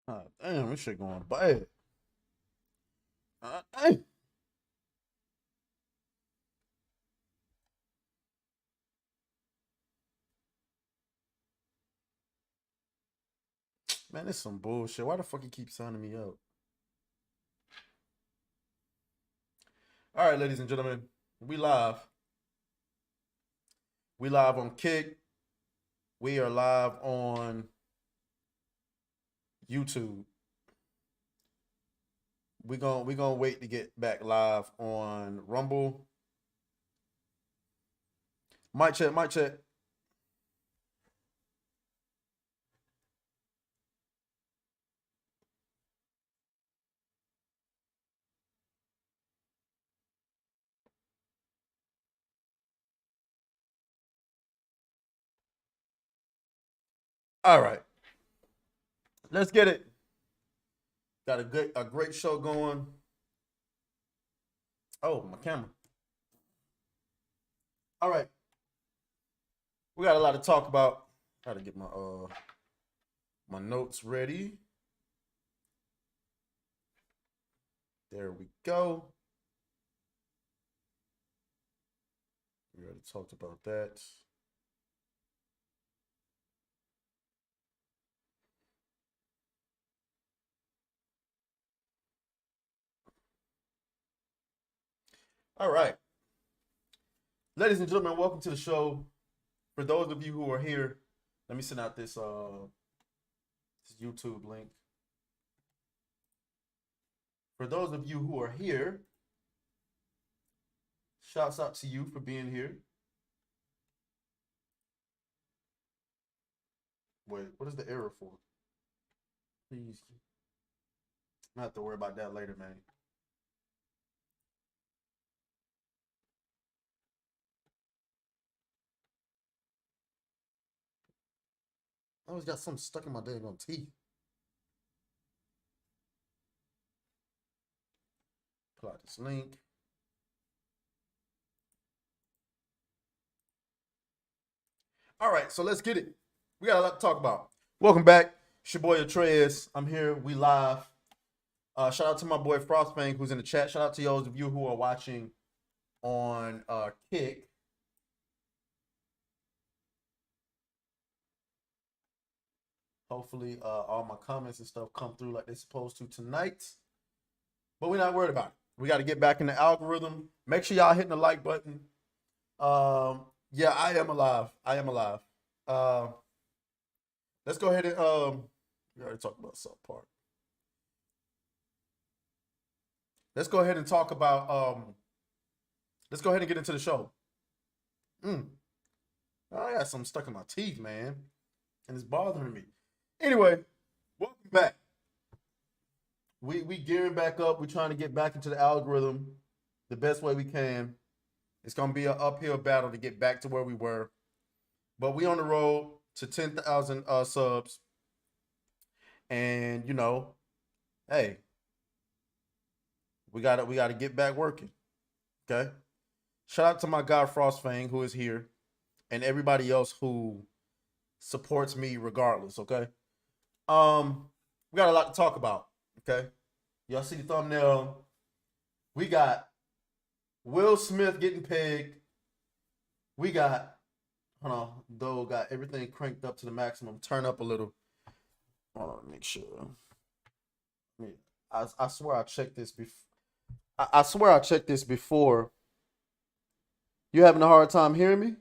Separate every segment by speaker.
Speaker 1: Damn, this shit going bad. Hey. Man, this some bullshit. Why the fuck you keep signing me up? All right, ladies and gentlemen, we live. We live on Kick. We are live on YouTube. We gonna wait to get back live on Rumble. Mic check, mic check. All right, let's get it. Got a great show going. Oh, my camera. All right, we got a lot to talk about. Gotta get my notes ready. There we go. We already talked about that. All right. Ladies and gentlemen, welcome to the show. For those of you who are here, let me send out this YouTube link. For those of you who are here, shouts out to you for being here. Wait, what is the error for? Please. I have to worry about that later, man. I always got something stuck in my dang on teeth. Pull out this link. All right, so let's get it. We got a lot to talk about. Welcome back. It's your boy Atreus. I'm here. We live. Shout out to my boy Frostfang who's in the chat. Shout out to those of you who are watching on Kick. Hopefully, all my comments and stuff come through like they're supposed to tonight. But we're not worried about it. We got to get back in the algorithm. Make sure y'all hitting the like button. Yeah, I am alive. I am alive. Uh, let's go ahead and we already talked about South Park. Let's go ahead and talk about let's go ahead and get into the show. I got something stuck in my teeth, man, and it's bothering me. Anyway, welcome back. We gearing back up. We're trying to get back into the algorithm the best way we can. It's gonna be an uphill battle to get back to where we were, but we on the road to 10,000 subs, and hey, we gotta get back working. Okay. Shout out to my guy Frostfang who is here, and everybody else who supports me regardless. Okay. We got a lot to talk about. Okay. Y'all see the thumbnail. We got Will Smith getting pegged. We got, hold on, though got everything cranked up to the maximum. Turn up a little. Hold on, make sure. I swear I checked this before. I swear I checked this before. You having a hard time hearing me?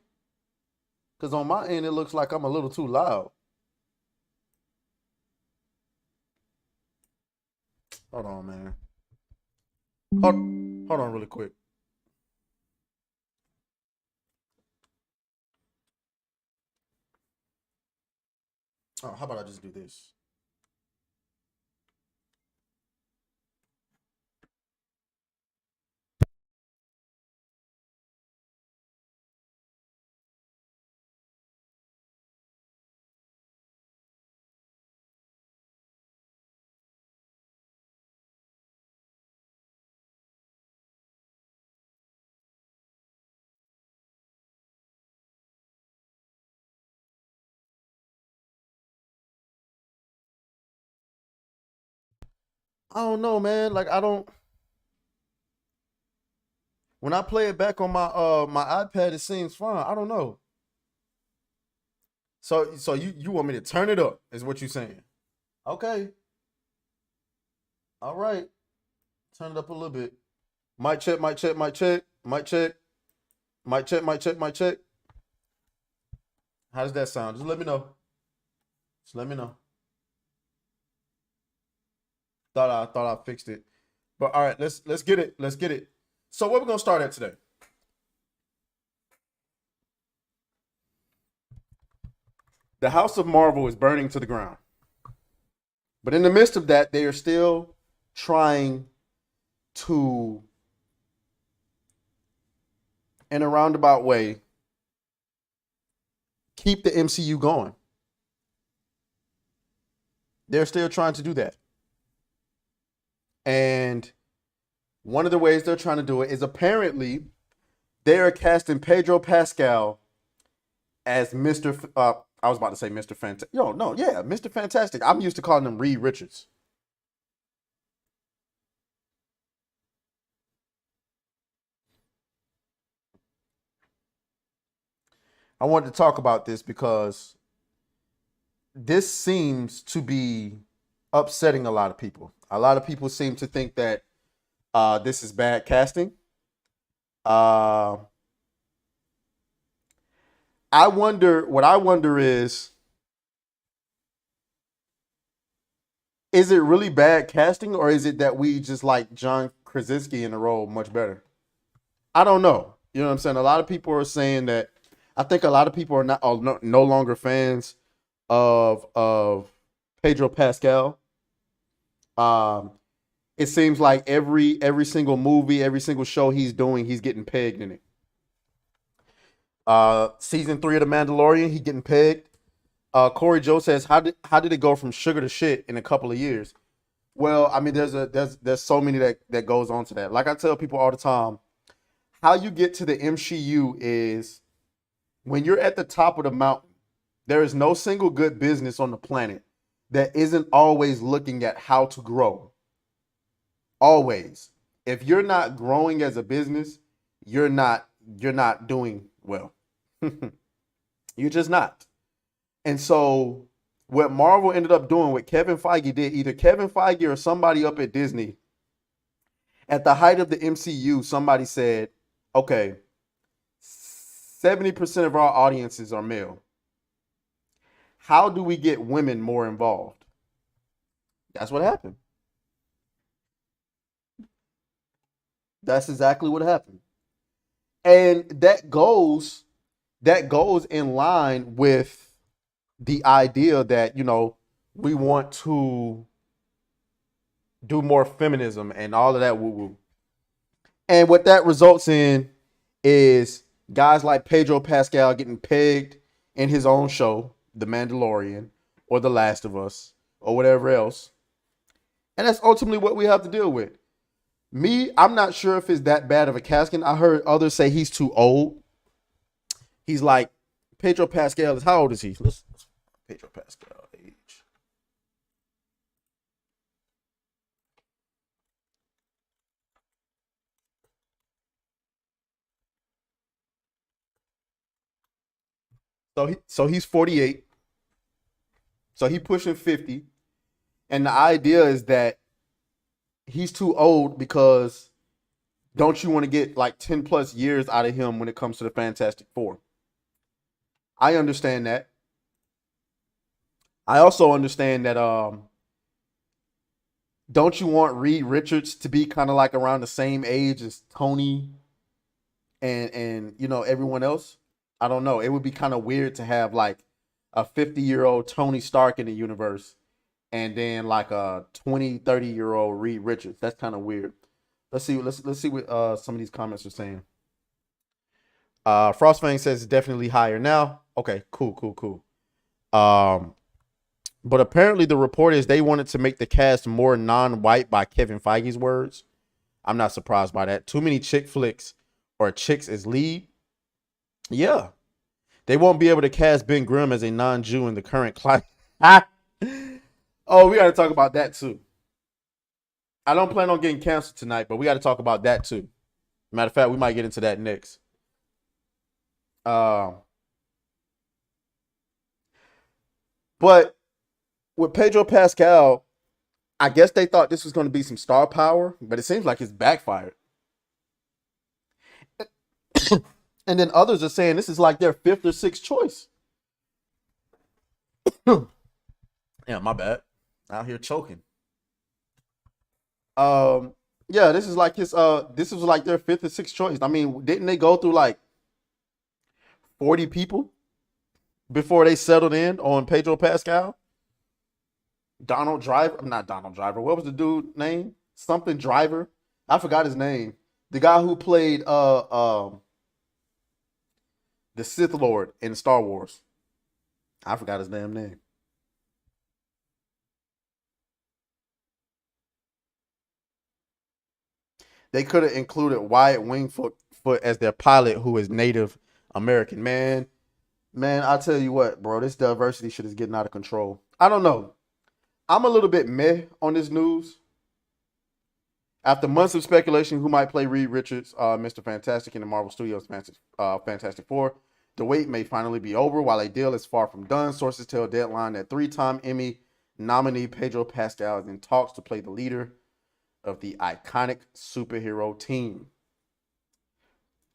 Speaker 1: Because on my end, it looks like I'm a little too loud. Hold on, man. Hold on really quick. Oh, how about I just do this? I don't know, man. Like I don't. When I play it back on my iPad, it seems fine. I don't know. So you want me to turn it up? Is what you saying? Okay. All right. Turn it up a little bit. Mic check. Mic check. Mic check. Mic check. Mic check. Mic check. Mic check. How does that sound? Just let me know. Just let me know. Thought I fixed it. But all right, let's get it. Let's get it. So what we're gonna start at today? The House of Marvel is burning to the ground. But in the midst of that, they are still trying to, in a roundabout way, keep the MCU going. They're still trying to do that. And one of the ways they're trying to do it is apparently they are casting Pedro Pascal as Mr. I was about to say Mr. Fantastic. No, yeah, Mr. Fantastic. I'm used to calling him Reed Richards. I wanted to talk about this because this seems to be upsetting a lot of people. A lot of people seem to think that this is bad casting. Uh, I wonder. What I wonder is it really bad casting, or is it that we just like John Krasinski in the role much better? I don't know. You know what I'm saying? A lot of people are saying that. I think a lot of people are no longer fans of Pedro Pascal. Um, it seems like every single movie, every single show he's doing, he's getting pegged in it. Season 3 of The Mandalorian, he getting pegged. Corey Joe says, how did it go from sugar to shit in a couple of years? Well, I mean, there's so many that goes on to that. Like I tell people all the time, how you get to the MCU is when you're at the top of the mountain. There is no single good business on the planet that isn't always looking at how to grow. Always. If you're not growing as a business, you're not doing well. You're just not. And so what Marvel ended up doing, what Kevin Feige did, either Kevin Feige or somebody up at Disney, at the height of the MCU, somebody said, okay, 70% of our audiences are male. How do we get women more involved? That's what happened. That's exactly what happened. And that goes in line with the idea that, we want to do more feminism and all of that woo woo. And what that results in is guys like Pedro Pascal getting pegged in his own show, The Mandalorian or The Last of Us or whatever else. And that's ultimately what we have to deal with. Me, I'm not sure if it's that bad of a casting. I heard others say he's too old. He's like Pedro Pascal is, how old is he? Let's Pedro Pascal age. So he's 48. So he pushing 50. And the idea is that he's too old because don't you want to get like 10 plus years out of him when it comes to the Fantastic Four? I understand that. I also understand that don't you want Reed Richards to be kind of like around the same age as Tony and everyone else? I don't know. It would be kind of weird to have like a 50-year-old Tony Stark in the universe and then like a 20, 30-year-old Reed Richards. That's kind of weird. Let's see what some of these comments are saying. Frostfang says it's definitely higher now. Okay, cool. Um, but apparently the report is they wanted to make the cast more non-white by Kevin Feige's words. I'm not surprised by that. Too many chick flicks or chicks as lead. Yeah, they won't be able to cast Ben Grimm as a non-Jew in the current climate. Oh, we got to talk about that too. I don't plan on getting canceled tonight, but we got to talk about that too. Matter of fact, we might get into that next. Um, but with Pedro Pascal, I guess they thought this was going to be some star power, but it seems like it's backfired. And then others are saying this is like their fifth or sixth choice. Yeah, my bad. Out here choking. Um, yeah, this is like this was like their fifth or sixth choice. I mean, didn't they go through like 40 people before they settled in on Pedro Pascal? Donald Driver, I'm not Donald Driver. What was the dude name? Something Driver. I forgot his name. The guy who played the Sith Lord in Star Wars. I forgot his damn name. They could have included Wyatt Wingfoot as their pilot, who is Native American. Man, I tell you what, bro, this diversity shit is getting out of control. I don't know. I'm a little bit meh on this news. After months of speculation who might play Reed Richards, Mr. Fantastic in the Marvel Studios Fantastic Four, the wait may finally be over. While a deal is far from done, sources tell Deadline that three-time Emmy nominee Pedro Pascal is in talks to play the leader of the iconic superhero team.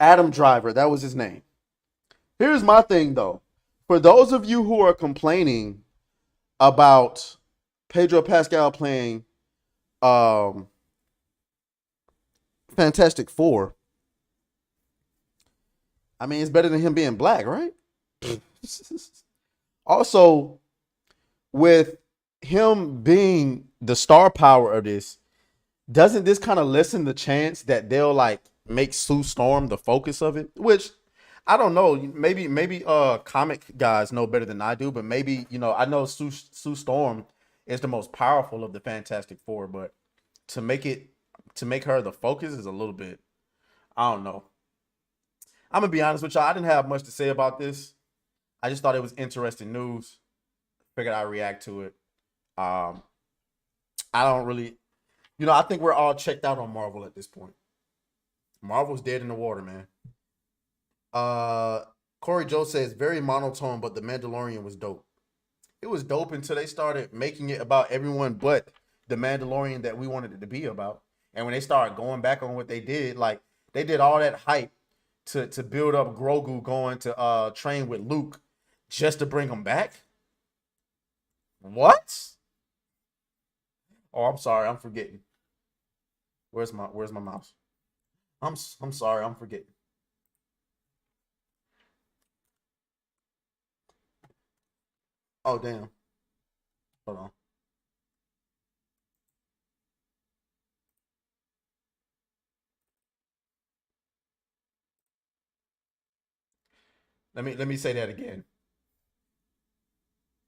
Speaker 1: Adam Driver, that was his name. Here's my thing, though. For those of you who are complaining about Pedro Pascal playing Fantastic Four, I mean, it's better than him being black, right? Also, with him being the star power of this, doesn't this kind of lessen the chance that they'll like make Sue Storm the focus of it? Which I don't know. Maybe comic guys know better than I do, but maybe I know Sue Storm is the most powerful of the Fantastic Four, but to make it to make her the focus is a little bit. I don't know. I'm gonna be honest with y'all. I didn't have much to say about this. I just thought it was interesting news. Figured I'd react to it. Um, I don't really, I think we're all checked out on Marvel at this point. Marvel's dead in the water, man. Uh, Corey Joe says very monotone, but the Mandalorian was dope. It was dope until they started making it about everyone but the Mandalorian that we wanted it to be about. And when they started going back on what they did, like they did all that hype to build up Grogu going to train with Luke just to bring him back. What? Oh, I'm sorry, I'm forgetting. Where's my mouse? I'm sorry, I'm forgetting. Oh damn. Hold on. Let me say that again.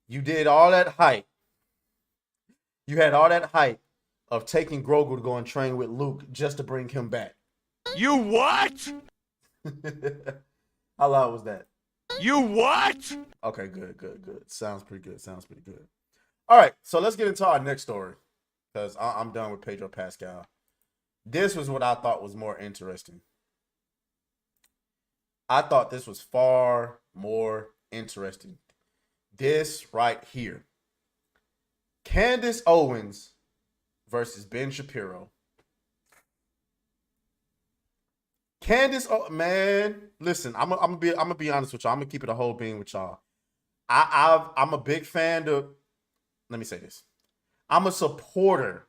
Speaker 1: You did all that hype. You had all that hype of taking Grogu to go and train with Luke just to bring him back.
Speaker 2: You what?
Speaker 1: How loud was that?
Speaker 2: You what?
Speaker 1: Okay, good. Sounds pretty good. Sounds pretty good. All right, so let's get into our next story because I'm done with Pedro Pascal. This was what I thought was more interesting. I thought this was far more interesting. This right here. Candace Owens versus Ben Shapiro. Candace, oh man, listen, I'm gonna be honest with y'all. I'm gonna keep it a whole being with y'all. I'm a big fan of. Let me say this. I'm a supporter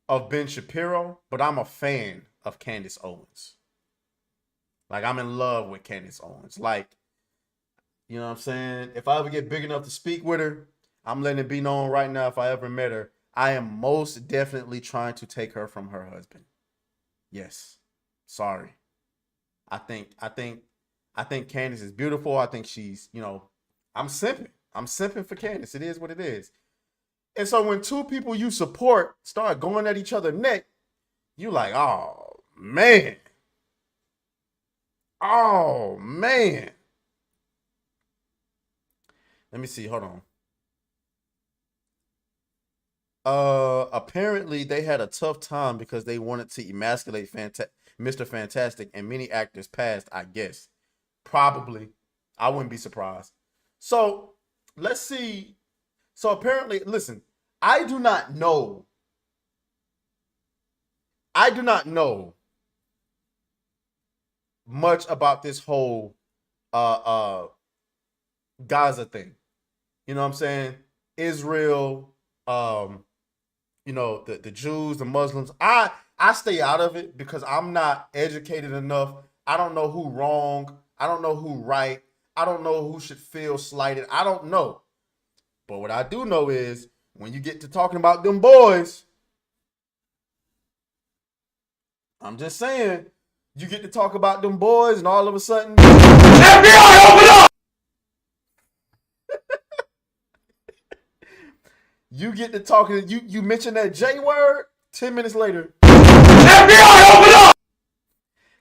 Speaker 1: of Ben Shapiro, but I'm a fan of Candace Owens. Like I'm in love with Candace Owens. Like, you know what I'm saying? If I ever get big enough to speak with her, I'm letting it be known right now. If I ever met her, I am most definitely trying to take her from her husband. Yes. Sorry. I think I think I think Candace is beautiful. I think I'm simping. I'm simping for Candace. It is what it is. And so when two people you support start going at each other neck, you like, oh man. Oh man. Let me see. Hold on. Apparently they had a tough time because they wanted to emasculate Mr. Fantastic, and many actors passed, I guess. Probably. I wouldn't be surprised. So let's see. So apparently, listen, I do not know. I do not know much about this whole Gaza thing. You know what I'm saying? Israel, the Jews, the Muslims. I stay out of it because I'm not educated enough. I don't know who wrong. I don't know who right. I don't know who should feel slighted. I don't know. But what I do know is when you get to talking about them boys, I'm just saying, you get to talk about them boys and all of a sudden, FBI, open up! You get to talking, you mention that J word, 10 minutes later, FBI, open up!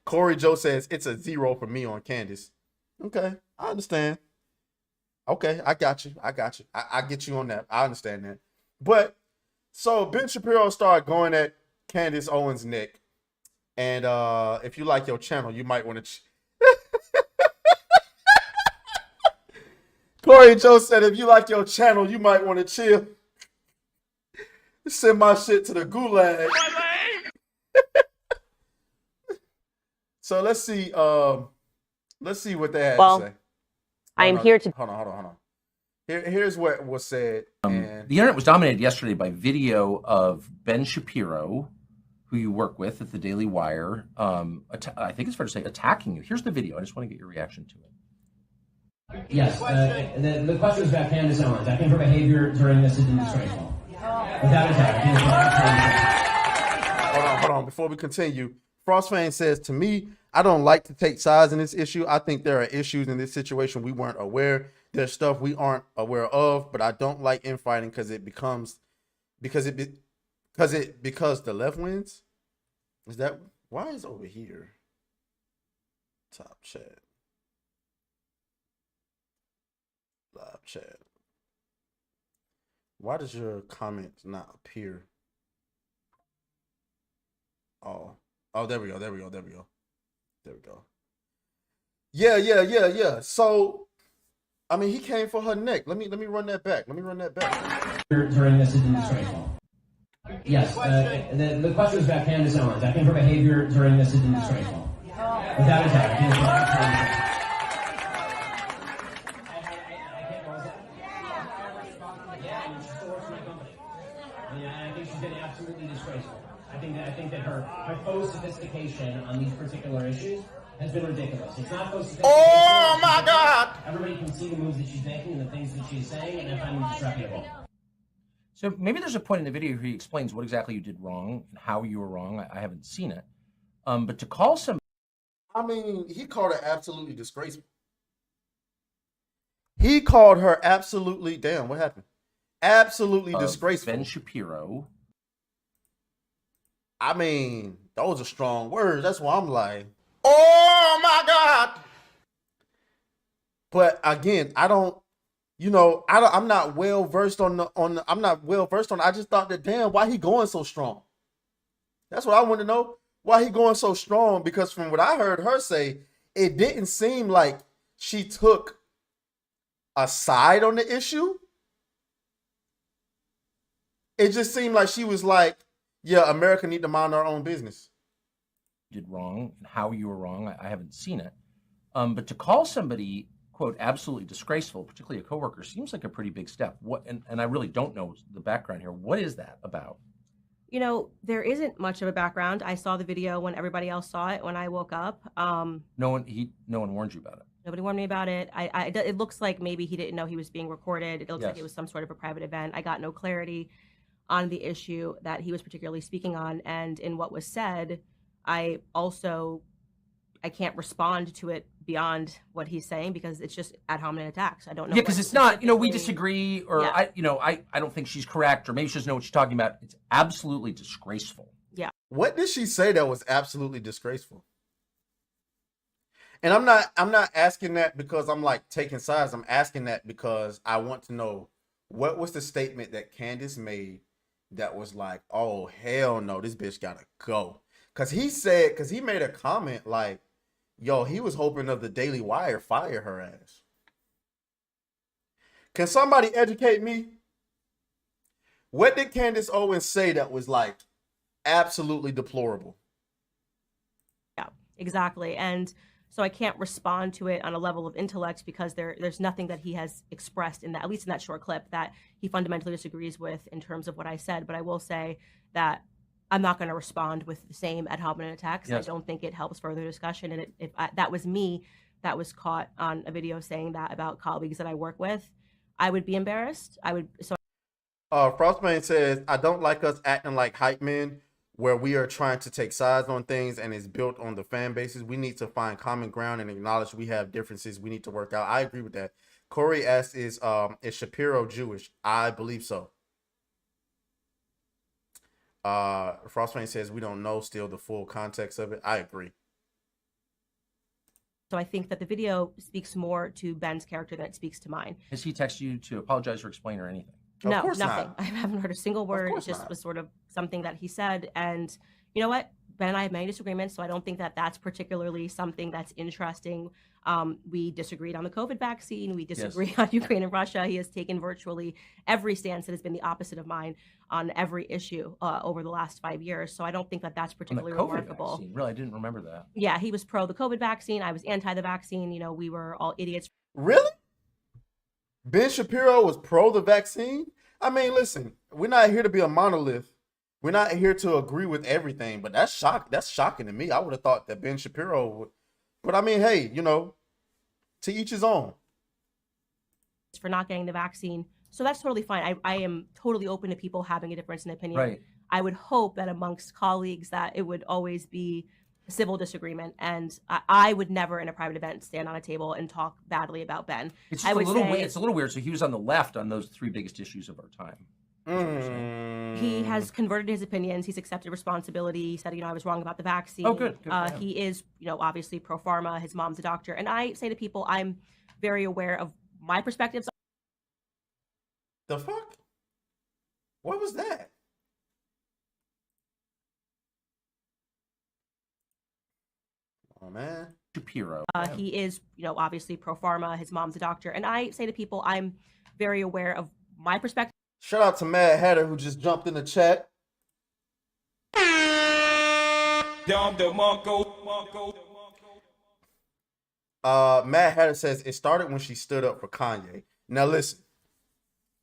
Speaker 1: Corey Joe says it's a 0 for me on Candace. Okay, I understand. Okay, I got you. I get you on that. I understand that. But so Ben Shapiro started going at Candace Owens' neck. And if you like your channel, you might want to. Corey Joe said, if you like your channel, you might want to chill. Send my shit to the gulag. So let's see what they had to say.
Speaker 3: I'm here to.
Speaker 1: Hold on. Here's what was said. And
Speaker 4: the internet was dominated yesterday by video of Ben Shapiro, who you work with at the Daily Wire. I think it's fair to say attacking you. Here's the video. I just want to get your reaction to it.
Speaker 5: Yes, the question was about Candace Owens. I think her behavior during this has been disgraceful. Without attack.
Speaker 1: Hold on. Before we continue, Frostfang says, to me, I don't like to take sides in this issue. I think there are issues in this situation we weren't aware. There's stuff we aren't aware of, but I don't like infighting because the left wins. Is that why is over here? Top chat. Live chat. Why does your comments not appear? Oh, there we go. Yeah. So, I mean, he came for her neck. Let me run that back.
Speaker 5: During this has been disgraceful. Yes, the question was about Candace Owens. I think her behavior during this has been disgraceful. Without attack. I think she's been absolutely disgraceful. I think that her faux sophistication on these particular issues has been ridiculous. It's not faux sophistication.
Speaker 1: Oh my God!
Speaker 5: Everybody can see the moves that she's making and the things that she's saying, and I find them disreputable.
Speaker 4: So maybe there's a point in the video where he explains what exactly you did wrong and how you were wrong. I haven't seen it. But to call somebody...
Speaker 1: I mean, he called her absolutely disgraceful. He called her absolutely... Damn, what happened? Absolutely disgraceful.
Speaker 4: Ben Shapiro.
Speaker 1: I mean, those are strong words. That's why I'm like, oh my God. But again, I'm not well versed on I just thought that, damn, why he going so strong? That's what I want to know. Why he going so strong? Because from what I heard her say, it didn't seem like she took a side on the issue. It just seemed like she was like, yeah, America need to mind our own business.
Speaker 4: Did wrong and how you were wrong. I haven't seen it. But to call somebody, quote, absolutely disgraceful, particularly a coworker, seems like a pretty big step. What? And I really don't know the background here. What is that about?
Speaker 3: You know, there isn't much of a background. I saw the video when everybody else saw it when I woke up.
Speaker 4: No one warned you about it.
Speaker 3: Nobody warned me about it. It looks like maybe he didn't know he was being recorded. It looks like it was some sort of a private event. I got no clarity on the issue that he was particularly speaking on, and in what was said, I can't respond to it beyond what he's saying because it's just ad hominem attacks. I don't know.
Speaker 4: Yeah, because it's not, we disagree, or I don't think she's correct, or maybe she doesn't know what she's talking about. It's absolutely disgraceful.
Speaker 3: Yeah.
Speaker 1: What did she say that was absolutely disgraceful? And I'm not asking that because I'm like taking sides. I'm asking that because I want to know what was the statement that Candace made that was like, oh hell no, this bitch gotta go. Cause he made a comment like, yo, he was hoping of the Daily Wire fire her ass. Can somebody educate me? What did Candace Owens say that was like absolutely deplorable?
Speaker 3: Yeah, exactly. And so I can't respond to it on a level of intellect because there's nothing that he has expressed in that, at least in that short clip, that he fundamentally disagrees with in terms of what I said. But I will say that I'm not going to respond with the same ad hominem attacks.
Speaker 4: Yes.
Speaker 3: I don't think it helps further discussion. And if that was me that was caught on a video saying that about colleagues that I work with, I would be embarrassed.
Speaker 1: Frostbane says, I don't like us acting like hype men where we are trying to take sides on things and it's built on the fan bases. We need to find common ground and acknowledge we have differences we need to work out. I agree with that. Corey asks, is Shapiro Jewish? I believe so. Frostbane says, we don't know still the full context of it. I agree.
Speaker 3: So I think that the video speaks more to Ben's character than it speaks to mine.
Speaker 4: Has he texted you to apologize or explain or anything?
Speaker 1: Of
Speaker 3: No,
Speaker 1: course
Speaker 3: nothing.
Speaker 1: not.
Speaker 3: I haven't heard a single word. It
Speaker 1: course
Speaker 3: just
Speaker 1: not.
Speaker 3: was sort of something that he said. And you know what? Ben and I have many disagreements, so I don't think that that's particularly something that's interesting. We disagreed on the COVID vaccine. We disagree on Ukraine and Russia. He has taken virtually every stance that has been the opposite of mine on every issue over the last 5 years. So I don't think that that's
Speaker 4: On the
Speaker 3: particularly
Speaker 4: COVID
Speaker 3: remarkable.
Speaker 4: vaccine. Really, I didn't remember that.
Speaker 3: Yeah, he was pro the COVID vaccine. I was anti the vaccine. You know, we were all idiots.
Speaker 1: Really? Ben Shapiro was pro the vaccine? I mean, listen, we're not here to be a monolith. We're not here to agree with everything, but that's shocking to me. I would have thought that Ben Shapiro would. But I mean, hey, you know, to each his own.
Speaker 3: For not getting the vaccine. So that's totally fine. I am totally open to people having a difference in opinion.
Speaker 4: Right.
Speaker 3: I would hope that amongst colleagues that it would always be a civil disagreement. And I would never in a private event stand on a table and talk badly about Ben.
Speaker 4: It's
Speaker 3: I
Speaker 4: just
Speaker 3: would
Speaker 4: a little
Speaker 3: say
Speaker 4: weird. It's a little weird. So he was on the left on those three biggest issues of our time.
Speaker 3: he has converted his opinions. He's accepted responsibility. He said, you know, I was wrong about the vaccine.
Speaker 4: Oh, good. Good for him.
Speaker 3: He is, you know, obviously pro pharma. His mom's a doctor. And I say to people, I'm very aware of my perspectives.
Speaker 1: The fuck? What was that? Oh man.
Speaker 4: Shapiro.
Speaker 3: He is, you know, obviously pro pharma. His mom's a doctor. And I say to people, I'm very aware of my perspective.
Speaker 1: Shout out to Mad Hatter who just jumped in the chat. Mad Hatter says it started when she stood up for Kanye. Now listen.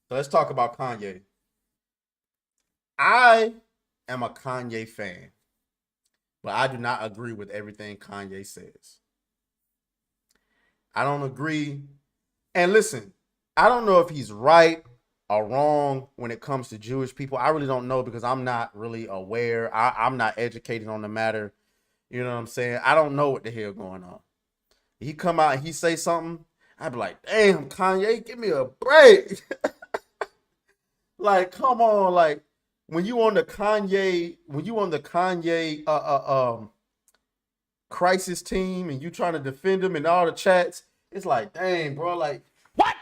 Speaker 1: So let's talk about Kanye. I am a Kanye fan, but I do not agree with everything Kanye says. I don't agree. And listen, I don't know if he's right or wrong when it comes to Jewish people. I really don't know because I'm not really aware. I'm not educated on the matter. You know what I'm saying? I don't know what the hell going on. He come out and he say something, I'd be like, damn, Kanye, give me a break. Like, come on, like when you on the Kanye crisis team and you trying to defend him in all the chats, it's like, dang, bro, like
Speaker 2: What?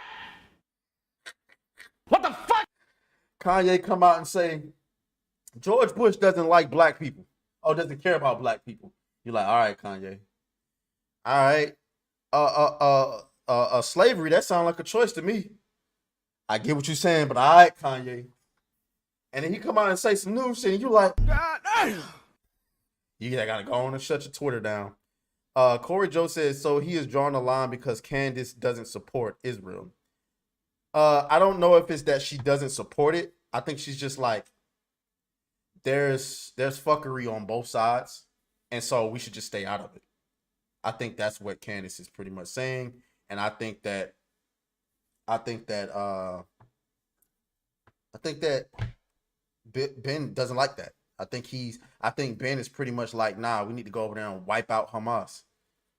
Speaker 2: What the fuck?
Speaker 1: Kanye come out and say George Bush doesn't like black people. Oh, doesn't care about black people. You're like, all right, Kanye. All right. Slavery, that sounds like a choice to me. I get what you're saying, but all right, Kanye. And then he come out and say some new shit, and you like,
Speaker 2: God damn.
Speaker 1: you gotta go on and shut your Twitter down. Corey Joe says, so he is drawing a line because Candace doesn't support Israel. I don't know if it's that she doesn't support it. I think she's just like, there's fuckery on both sides, and so we should just stay out of it. I think that's what Candace is pretty much saying, and I think that Ben doesn't like that. I think Ben is pretty much like, nah, we need to go over there and wipe out Hamas.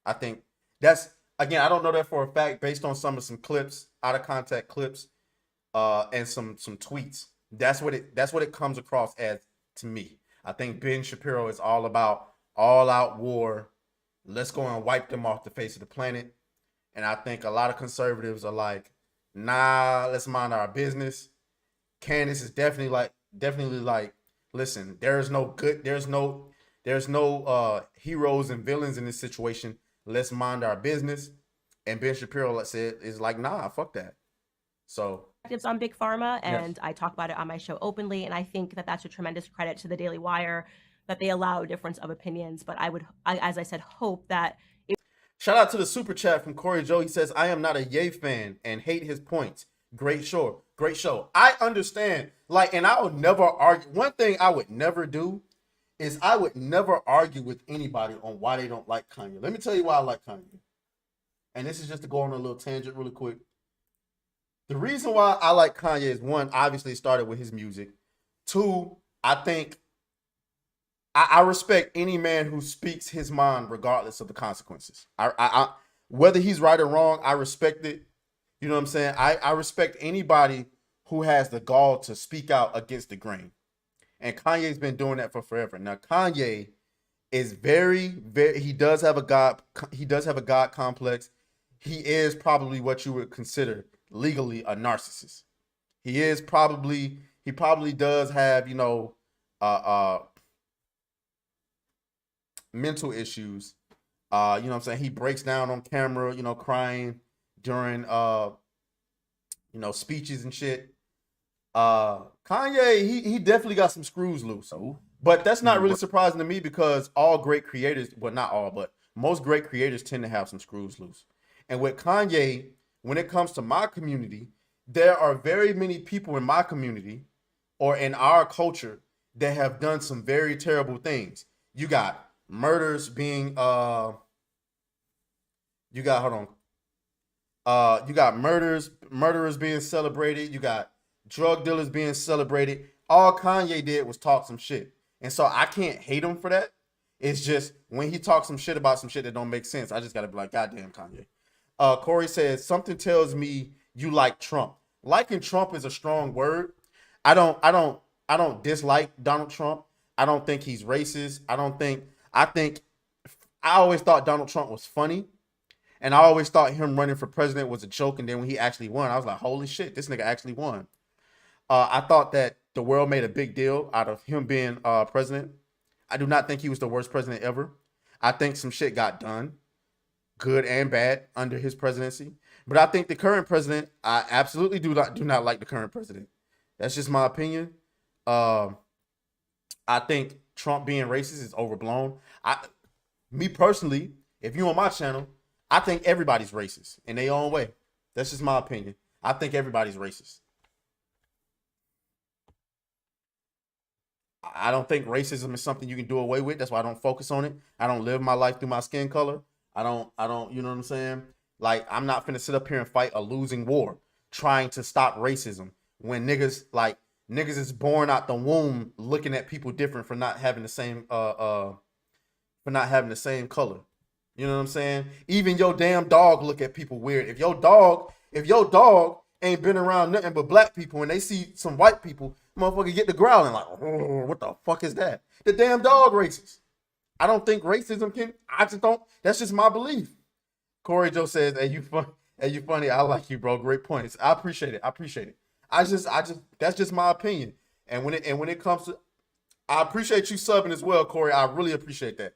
Speaker 1: I think that's, again, I don't know that for a fact based on some clips, out of context clips, and some tweets. That's what it comes across as to me. I think Ben Shapiro is all about all out war. Let's go and wipe them off the face of the planet. And I think a lot of conservatives are like, nah, let's mind our business. Candace is definitely like, definitely like, listen, there's no heroes and villains in this situation. Let's mind our business. And Ben Shapiro said is like, nah, fuck that. So
Speaker 3: on Big Pharma, and
Speaker 4: Yes.
Speaker 3: I talk about it on my show openly, and I think that that's a tremendous credit to the Daily Wire that they allow a difference of opinions. But as I said, hope that
Speaker 1: shout out to the super chat from Corey Joe. He says, I am not a Ye fan and hate his points. Great show. Great show. I understand. Like, and I would never argue. One thing I would never do is I would never argue with anybody on why they don't like Kanye. Let me tell you why I like Kanye. And this is just to go on a little tangent really quick. The reason why I like Kanye is, one, obviously it started with his music. Two, I think I respect any man who speaks his mind regardless of the consequences. I whether he's right or wrong, I respect it. You know what I'm saying? I respect anybody who has the gall to speak out against the grain. And Kanye's been doing that for forever. Now, Kanye is very he does have a God complex. He is probably what you would consider legally a narcissist. He probably does have, mental issues. You know what I'm saying? He breaks down on camera, crying during speeches and shit. Kanye, he definitely got some screws loose. But that's not really surprising to me because all great creators, well, not all, but most great creators tend to have some screws loose. And with Kanye, when it comes to my community, there are very many people in my community or in our culture that have done some very terrible things. You got murders being you got murderers being celebrated, you got drug dealers being celebrated. All Kanye did was talk some shit. And so I can't hate him for that. It's just when he talks some shit about some shit that don't make sense, I just gotta be like, goddamn, Kanye. Corey says, something tells me you like Trump. Liking Trump is a strong word. I don't dislike Donald Trump. I don't think he's racist. I always thought Donald Trump was funny. And I always thought him running for president was a joke. And then when he actually won, I was like, holy shit, this nigga actually won. I thought that the world made a big deal out of him being president. I do not think he was the worst president ever. I think some shit got done, good and bad, under his presidency. But I think the current president, I absolutely do not like the current president. That's just my opinion. I think Trump being racist is overblown. Me personally, if you on my channel, I think everybody's racist in their own way. That's just my opinion. I think everybody's racist. I don't think racism is something you can do away with. That's why I don't focus on it. I don't live my life through my skin color. I don't, you know what I'm saying? Like, I'm not finna sit up here and fight a losing war trying to stop racism when niggas is born out the womb looking at people different for not having the same color. You know what I'm saying? Even your damn dog look at people weird. If your dog ain't been around nothing but black people and they see some white people, motherfucker get the growling like, oh, what the fuck is that? The damn dog racist. I don't think racism I just don't. That's just my belief. Corey Joe says, hey, you funny. I like you, bro. Great points. I appreciate it. I just that's just my opinion. And when it comes to, I appreciate you subbing as well, Corey. I really appreciate that.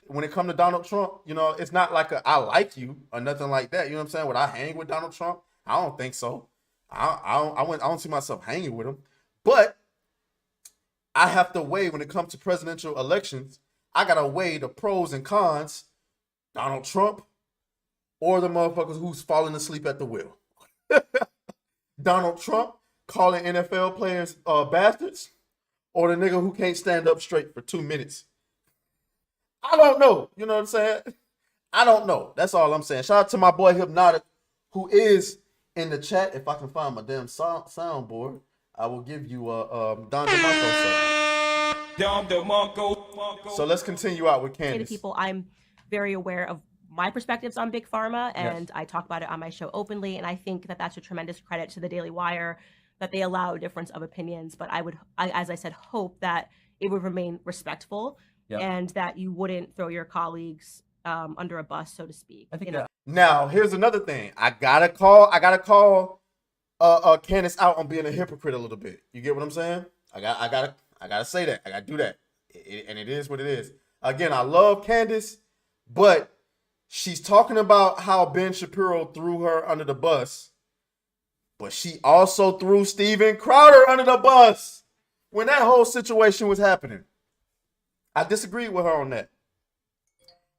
Speaker 1: When it comes to Donald Trump, it's not like I like you or nothing like that. You know what I'm saying? Would I hang with Donald Trump? I don't think so. I don't see myself hanging with him. But I have to weigh when it comes to presidential elections. I gotta weigh the pros and cons. Donald Trump or the motherfuckers who's falling asleep at the wheel. Donald Trump calling NFL players bastards, or the nigga who can't stand up straight for 2 minutes. I don't know. You know what I'm saying? I don't know. That's all I'm saying. Shout out to my boy Hypnotic, who is in the chat. If I can find my damn soundboard, I will give you Don DeMarco. So let's continue out with Candace.
Speaker 3: People, I'm very aware of my perspectives on Big Pharma, and
Speaker 4: Yes.
Speaker 3: I talk about it on my show openly. And I think that that's a tremendous credit to the Daily Wire that they allow a difference of opinions. But as I said, hope that it would remain respectful.
Speaker 4: Yep.
Speaker 3: And that you wouldn't throw your colleagues under a bus, so to speak.
Speaker 4: I think
Speaker 1: Now, here's another thing. I gotta call Candace out on being a hypocrite a little bit. You get what I'm saying? I gotta say that. I gotta do that. And it is what it is. Again, I love Candace, but she's talking about how Ben Shapiro threw her under the bus, but she also threw Steven Crowder under the bus when that whole situation was happening. I disagree with her on that.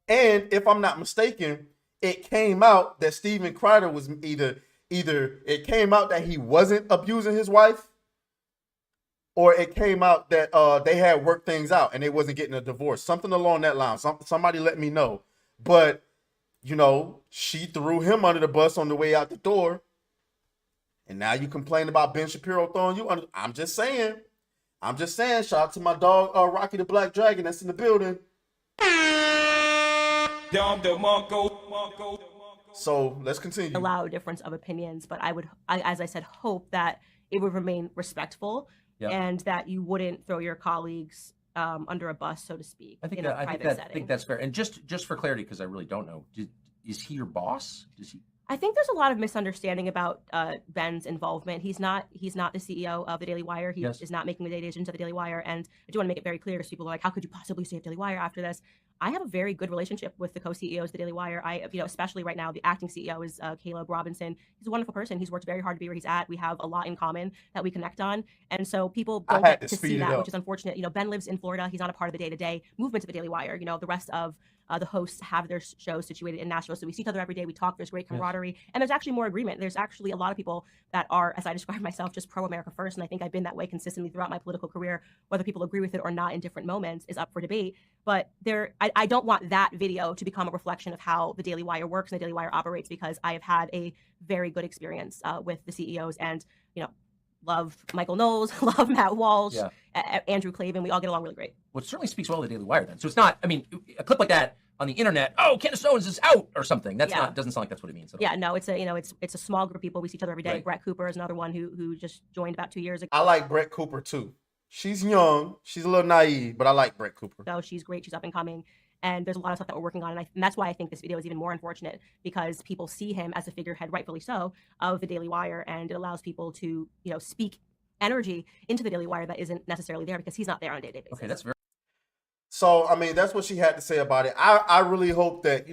Speaker 1: And if I'm not mistaken, it came out that Steven Crowder was either it came out that he wasn't abusing his wife, or it came out that they had worked things out and they wasn't getting a divorce. Something along that line. Somebody let me know. But, you know, she threw him under the bus on the way out the door. And now you complain about Ben Shapiro throwing you under. I'm just saying. Shout out to my dog, Rocky the Black Dragon, that's in the building. So let's continue.
Speaker 3: Allow a difference of opinions, but as I said, hope that it would remain respectful. Yep. And that you wouldn't throw your colleagues under a bus, so to speak.
Speaker 4: I think that's fair. And just for clarity, because I really don't know, is he your boss? Does he?
Speaker 3: I think there's a lot of misunderstanding about Ben's involvement. He's not the CEO of the Daily Wire. He is not making the day decisions of the Daily Wire. And I do want to make it very clear because people are like, how could you possibly stay at Daily Wire after this? I have a very good relationship with the co-CEOs of the Daily Wire. Especially right now, the acting CEO is Caleb Robinson. He's a wonderful person. He's worked very hard to be where he's at. We have a lot in common that we connect on. And so people don't get to see that, which is unfortunate. Ben lives in Florida. He's not a part of the day-to-day movement of the Daily Wire. The rest of the hosts have their shows situated in Nashville. So we see each other every day. We talk. There's great camaraderie. Yes. And there's actually more agreement. There's actually a lot of people that are, as I describe myself, just pro-America first. And I think I've been that way consistently throughout my political career. Whether people agree with it or not in different moments is up for debate. But I don't want that video to become a reflection of how the Daily Wire works and the Daily Wire operates, because I have had a very good experience with the CEOs and, love Michael Knowles, love Matt Walsh, Andrew Klavan. We all get along really great.
Speaker 4: Well, it certainly speaks well of the Daily Wire then. So it's not, a clip like that on the internet, Candace Owens is out or something. That's not, doesn't sound like that's what it means.
Speaker 3: Yeah, no, it's a small group of people. We see each other every day. Right. Brett Cooper is another one who just joined about 2 years ago.
Speaker 1: I like Brett Cooper too. She's young. She's a little naive, but I like Brett Cooper.
Speaker 3: So she's great. She's up and coming. And there's a lot of stuff that we're working on. And that's why I think this video is even more unfortunate, because people see him as a figurehead, rightfully so, of the Daily Wire. And it allows people to, speak energy into the Daily Wire that isn't necessarily there because he's not there on a day-to-day basis.
Speaker 4: Okay, that's very...
Speaker 1: So, that's what she had to say about it. I really hope that,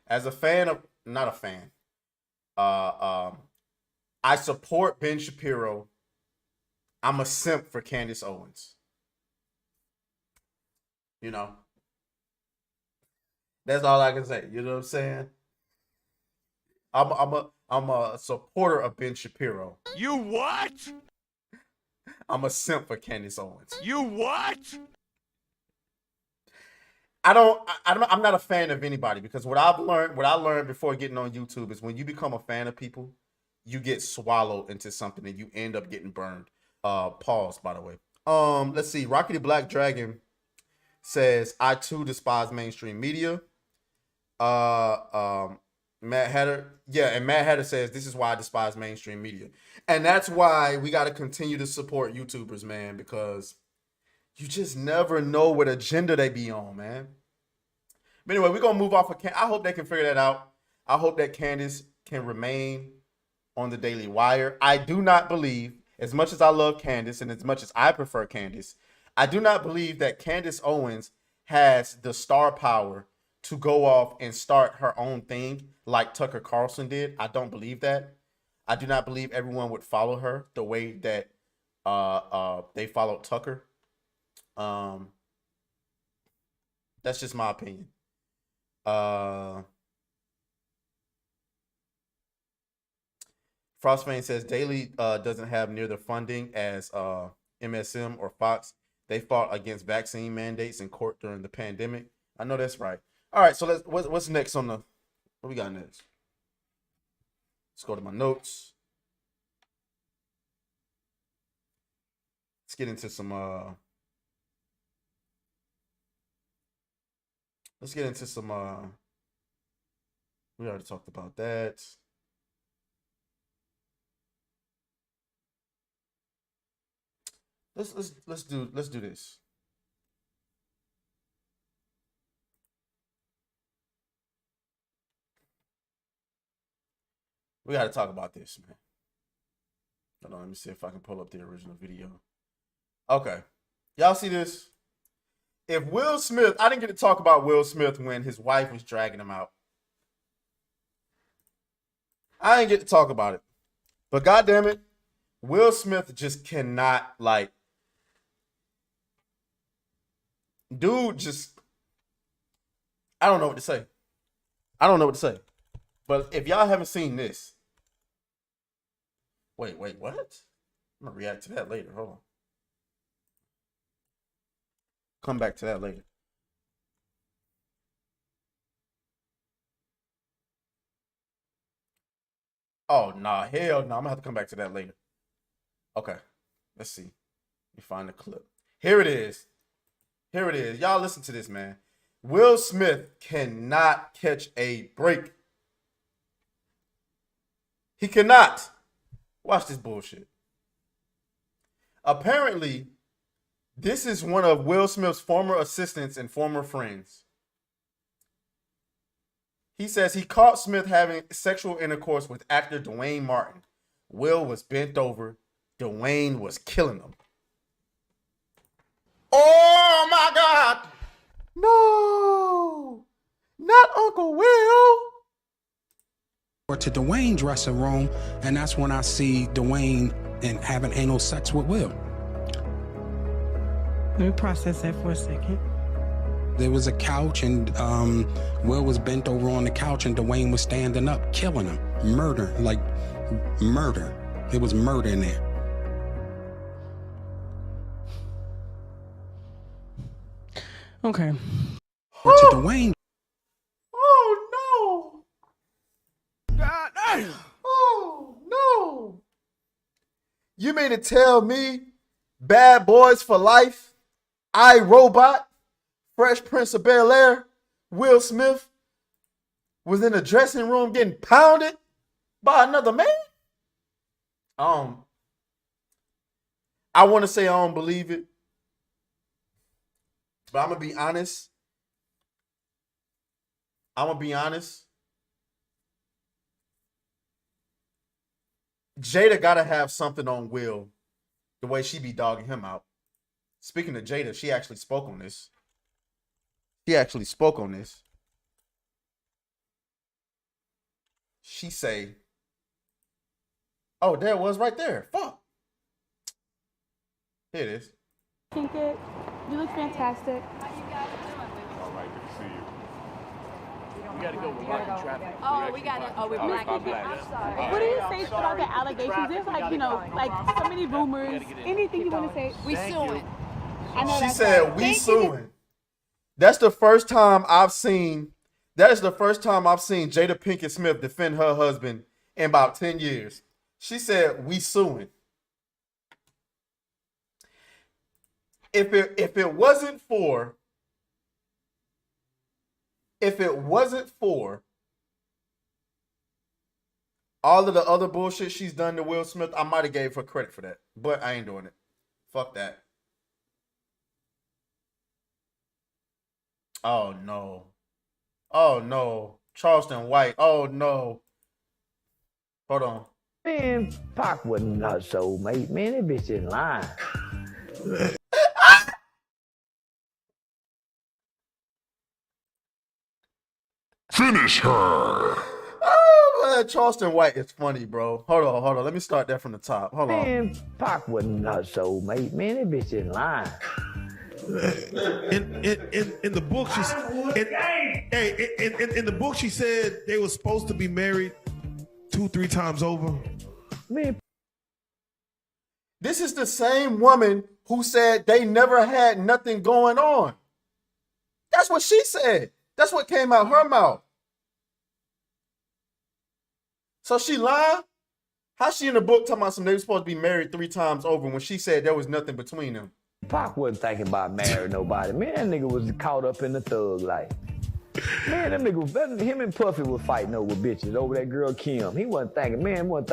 Speaker 1: as a fan of, not a fan, I support Ben Shapiro. I'm a simp for Candace Owens. That's all I can say. You know what I'm saying? I'm a supporter of Ben Shapiro.
Speaker 2: You what?
Speaker 1: I'm a simp for Candace Owens.
Speaker 2: You what?
Speaker 1: I'm not a fan of anybody, because what I learned before getting on YouTube is when you become a fan of people, you get swallowed into something and you end up getting burned. Pause, by the way. Let's see. Rocky the Black Dragon says, I too despise mainstream media. Matt Hatter. Yeah, and Matt Hatter says, this is why I despise mainstream media. And that's why we got to continue to support YouTubers, man, because you just never know what agenda they be on, man. But anyway, we're going to move off of I hope they can figure that out. I hope that Candace can remain on the Daily Wire. I do not believe, as much as I love Candace and as much as I prefer Candace, I do not believe that Candace Owens has the star power to go off and start her own thing like Tucker Carlson did. I don't believe that. I do not believe everyone would follow her the way that they followed Tucker. That's just my opinion. Frostfane says Daily doesn't have near the funding as MSM or Fox. They fought against vaccine mandates in court during the pandemic. I know that's right. All right, so what's next on the, what we got next? Let's go to my notes. Let's get into some we already talked about that. Let's do this. We got to talk about this, man. Hold on, let me see if I can pull up the original video. Okay. Y'all see this? If Will Smith, I didn't get to talk about Will Smith when his wife was dragging him out. I didn't get to talk about it. But goddamn it, Will Smith just cannot, like, dude just, I don't know what to say. I don't know what to say. But if y'all haven't seen this, wait, what? I'm gonna react to that later. Hold on. Come back to that later. Oh, nah, hell no. I'm gonna have to come back to that later. Okay, let's see. Let me find the clip. Here it is. Here it is. Y'all listen to this, man. Will Smith cannot catch a break. He cannot. Watch this bullshit. Apparently, this is one of Will Smith's former assistants and former friends. He says he caught Smith having sexual intercourse with actor Dwayne Martin. Will was bent over. Dwayne was killing him. Oh my God. No, not Uncle Will.
Speaker 6: Or to Dwayne's dressing room, and that's when I see Dwayne and having anal sex with Will.
Speaker 7: Let me process that for a second.
Speaker 6: There was a couch, and Will was bent over on the couch, and Dwayne was standing up, killing him. Murder, like murder. There was murder in there.
Speaker 7: Okay.
Speaker 6: Or to Dwayne.
Speaker 1: Oh no.
Speaker 2: God damn.
Speaker 1: Oh no. You mean to tell me Bad Boys for Life, I, Robot, Fresh Prince of Bel-Air, Will Smith was in the dressing room getting pounded by another man? I want to say I don't believe it, but I'm going to be honest. Jada got to have something on Will, the way she be dogging him out. Speaking of Jada, she actually spoke on this. She say, oh, there it was right there. Fuck. Here it is.
Speaker 8: Think it. You look fantastic.
Speaker 2: All right, good to see you. We gotta go. We're blocking traffic.
Speaker 8: Oh, we got it. Oh, we're black.
Speaker 2: I'm black.
Speaker 8: I'm sorry. What do you say about the allegations? There's like, you know, like so many rumors. Anything you want to say? We suing. I know
Speaker 1: She
Speaker 8: that's
Speaker 1: said,
Speaker 8: right.
Speaker 1: we
Speaker 8: Thank
Speaker 1: suing.
Speaker 8: you.
Speaker 1: That is the first time I've seen Jada Pinkett Smith defend her husband in about 10 years. She said, we suing. If it wasn't for all of the other bullshit she's done to Will Smith, I might have gave her credit for that. But I ain't doing it. Fuck that. Oh no. Oh no. Charleston White. Oh no. Hold on.
Speaker 9: Man, Pac wasn't her soulmate, man. That bitch in line.
Speaker 2: Finish her.
Speaker 1: Oh, man, Charleston White is funny, bro. Hold on. Let me start that from the top. Hold on.
Speaker 9: Man, Pac wasn't her soulmate, man. That bitch in line.
Speaker 10: In the book, in the book, she said they were supposed to be married 2-3 times over.
Speaker 9: Man,
Speaker 1: This is the same woman who said they never had nothing going on. That's what she said. That's what came out her mouth. So she lied? How's she in the book talking about they were supposed to be married 3 times over when she said there was nothing between them?
Speaker 9: Pac wasn't thinking about marrying nobody. Man, that nigga was caught up in the thug life. Man, him and Puffy was fighting over bitches, over that girl Kim. He wasn't thinking about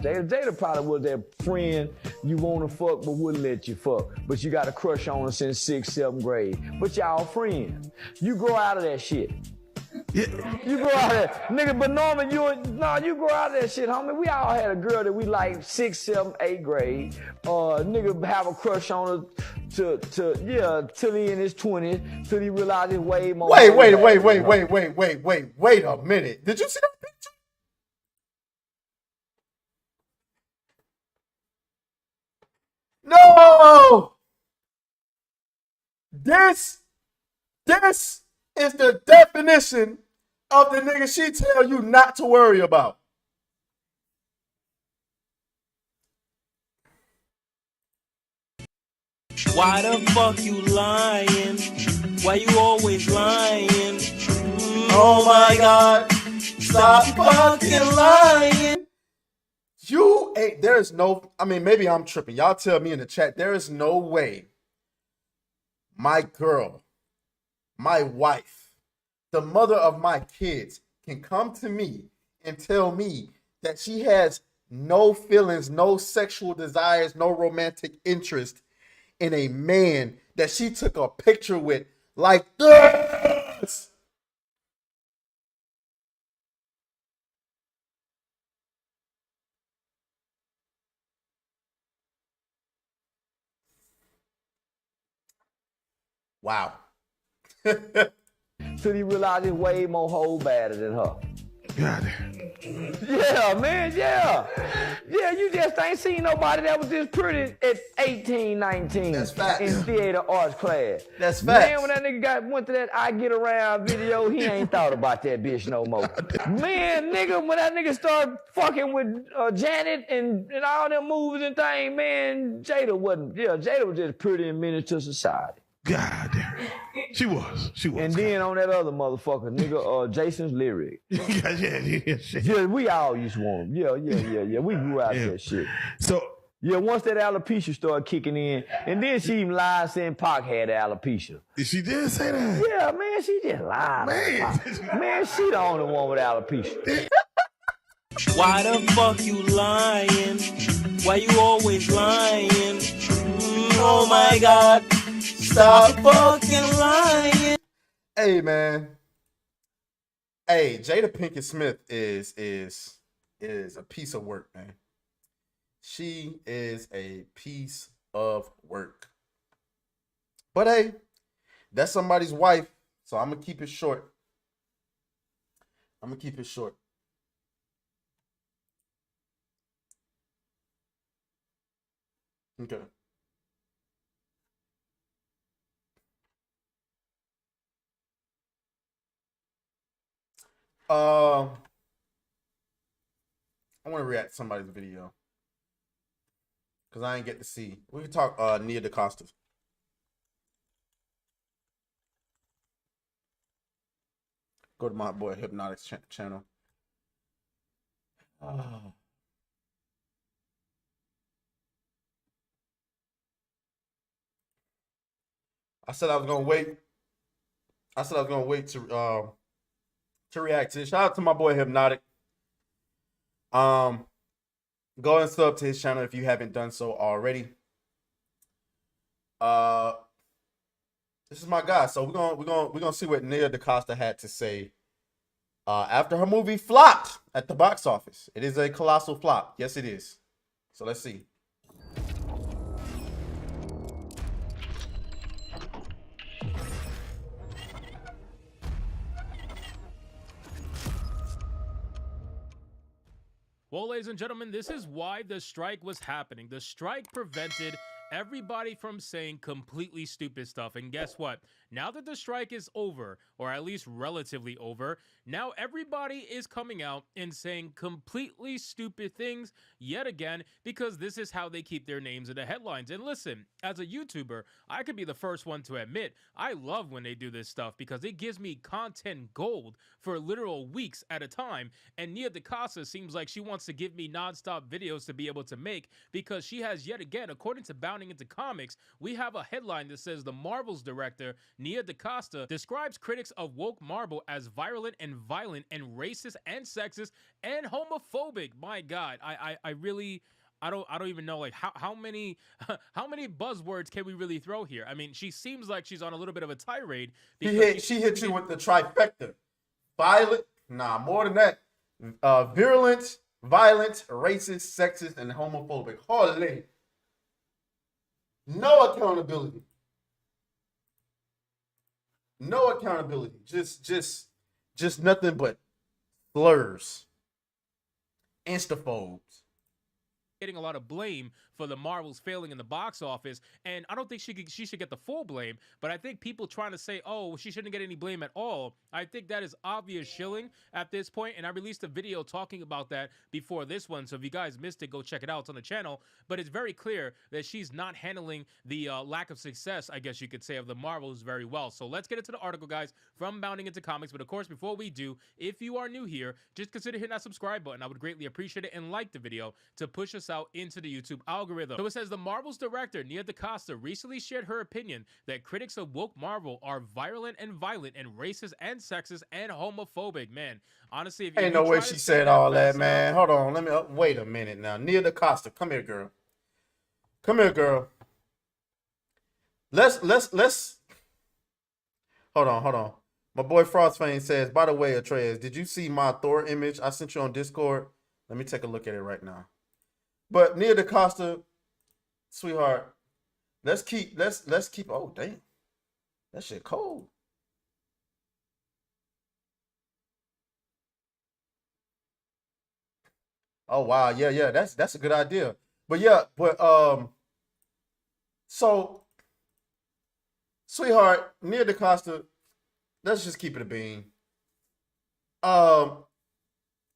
Speaker 9: Jada. Jada probably was that friend you want to fuck but wouldn't let you fuck. But you got a crush on her since 6th, 7th grade. But y'all friends. You grow out of that shit. You go out there, nigga, but Norman, you go out there shit, homie. We all had a girl that we like 6th, 7th, 8th grade. Nigga have a crush on her till he in his 20s, till he realized his way more.
Speaker 1: Wait a minute. Did you see that picture? No! This is the definition of the nigga she tell you not to worry about.
Speaker 11: Why the fuck you lying? Why you always lying?
Speaker 1: Oh my God. Stop fucking lying. You ain't, there's no, I mean, maybe I'm tripping. Y'all tell me in the chat, there is no way my girl, my wife, the mother of my kids can come to me and tell me that she has no feelings, no sexual desires, no romantic interest in a man that she took a picture with like this. Wow.
Speaker 9: Till he realized he's way more whole badder than her.
Speaker 10: God.
Speaker 9: Yeah, man, yeah. Yeah, you just ain't seen nobody that was this pretty at 18, 19.
Speaker 1: That's facts.
Speaker 9: In theater arts class.
Speaker 1: That's facts.
Speaker 9: Man, when that nigga went to that I Get Around video, he ain't thought about that bitch no more. Man, nigga, when that nigga started fucking with Janet and all them movies and things, man, Jada was just pretty and menace to society.
Speaker 10: God damn. She was.
Speaker 9: And then on that other motherfucker, nigga, Jason's lyric. Yeah, we all used to want him. Yeah. We grew out that shit.
Speaker 10: So,
Speaker 9: yeah, once that alopecia started kicking in, and then she even lied saying Pac had alopecia.
Speaker 10: She did say that?
Speaker 9: Yeah, man, she just lied. Man, she the only one with alopecia.
Speaker 11: Why the fuck you lying? Why you always lying? Oh my God. Stop fucking lying.
Speaker 1: Hey, man. Hey, Jada Pinkett Smith is a piece of work, man. She is a piece of work. But hey, that's somebody's wife, so I'm gonna keep it short. Okay. I want to react to somebody's video because I ain't get to see. We can talk Nia Decosta. Go to my boy Hypnotics channel. I said I was gonna wait. To react to this. Shout out to my boy Hypnotic. Go and sub to his channel if you haven't done so already. This is my guy. So we're gonna see what Nia Decosta had to say after her movie flopped at the box office. It is a colossal flop. Yes, it is. So let's see.
Speaker 12: Well, ladies and gentlemen, this is why the strike was happening. The strike prevented everybody from saying completely stupid stuff. And guess what? Now that the strike is over, or at least relatively over, now everybody is coming out and saying completely stupid things yet again, because this is how they keep their names in the headlines. And listen, as a YouTuber, I could be the first one to admit, I love when they do this stuff because it gives me content gold for literal weeks at a time. And Nia Decosta seems like she wants to give me nonstop videos to be able to make, because she has yet again, according to Bounding Into Comics, we have a headline that says the Marvel's director, Nia Decosta, describes critics of woke Marvel as violent and racist and sexist and homophobic. My God, I really, I don't even know, like, how many buzzwords can we really throw here? I mean, she seems like she's on a little bit of a tirade.
Speaker 1: She hit you with the trifecta. violent, nah, more than that. Virulent, violent, racist, sexist, and homophobic. Holy. No accountability. No accountability. Just nothing but slurs. Instaphobes.
Speaker 12: Getting a lot of blame for the Marvels failing in the box office, and I don't think she should get the full blame, but I think people trying to say, oh, she shouldn't get any blame at all, I think that is obvious shilling at this point, and I released a video talking about that before this one, so if you guys missed it, go check it out. It's on the channel, but it's very clear that she's not handling the lack of success, I guess you could say, of the Marvels very well. So let's get into the article, guys, from Bounding Into Comics, but of course, before we do, if you are new here, just consider hitting that subscribe button. I would greatly appreciate it, and like the video to push us out into the YouTube algorithm. So it says the Marvel's director, Nia DaCosta, recently shared her opinion that critics of woke Marvel are violent and violent and racist and sexist and homophobic. Man, honestly, if
Speaker 1: ain't no way she said all that, man. Hold on, let me wait a minute now. Nia DaCosta, come here, girl. Come here, girl. Let's hold on. My boy Frostfang says, by the way, Atreus, did you see my Thor image I sent you on Discord? Let me take a look at it right now. But Nia DaCosta, sweetheart, let's keep oh damn. That shit cold. Oh wow, yeah, that's a good idea. But yeah, so sweetheart, Nia DaCosta, let's just keep it a bean.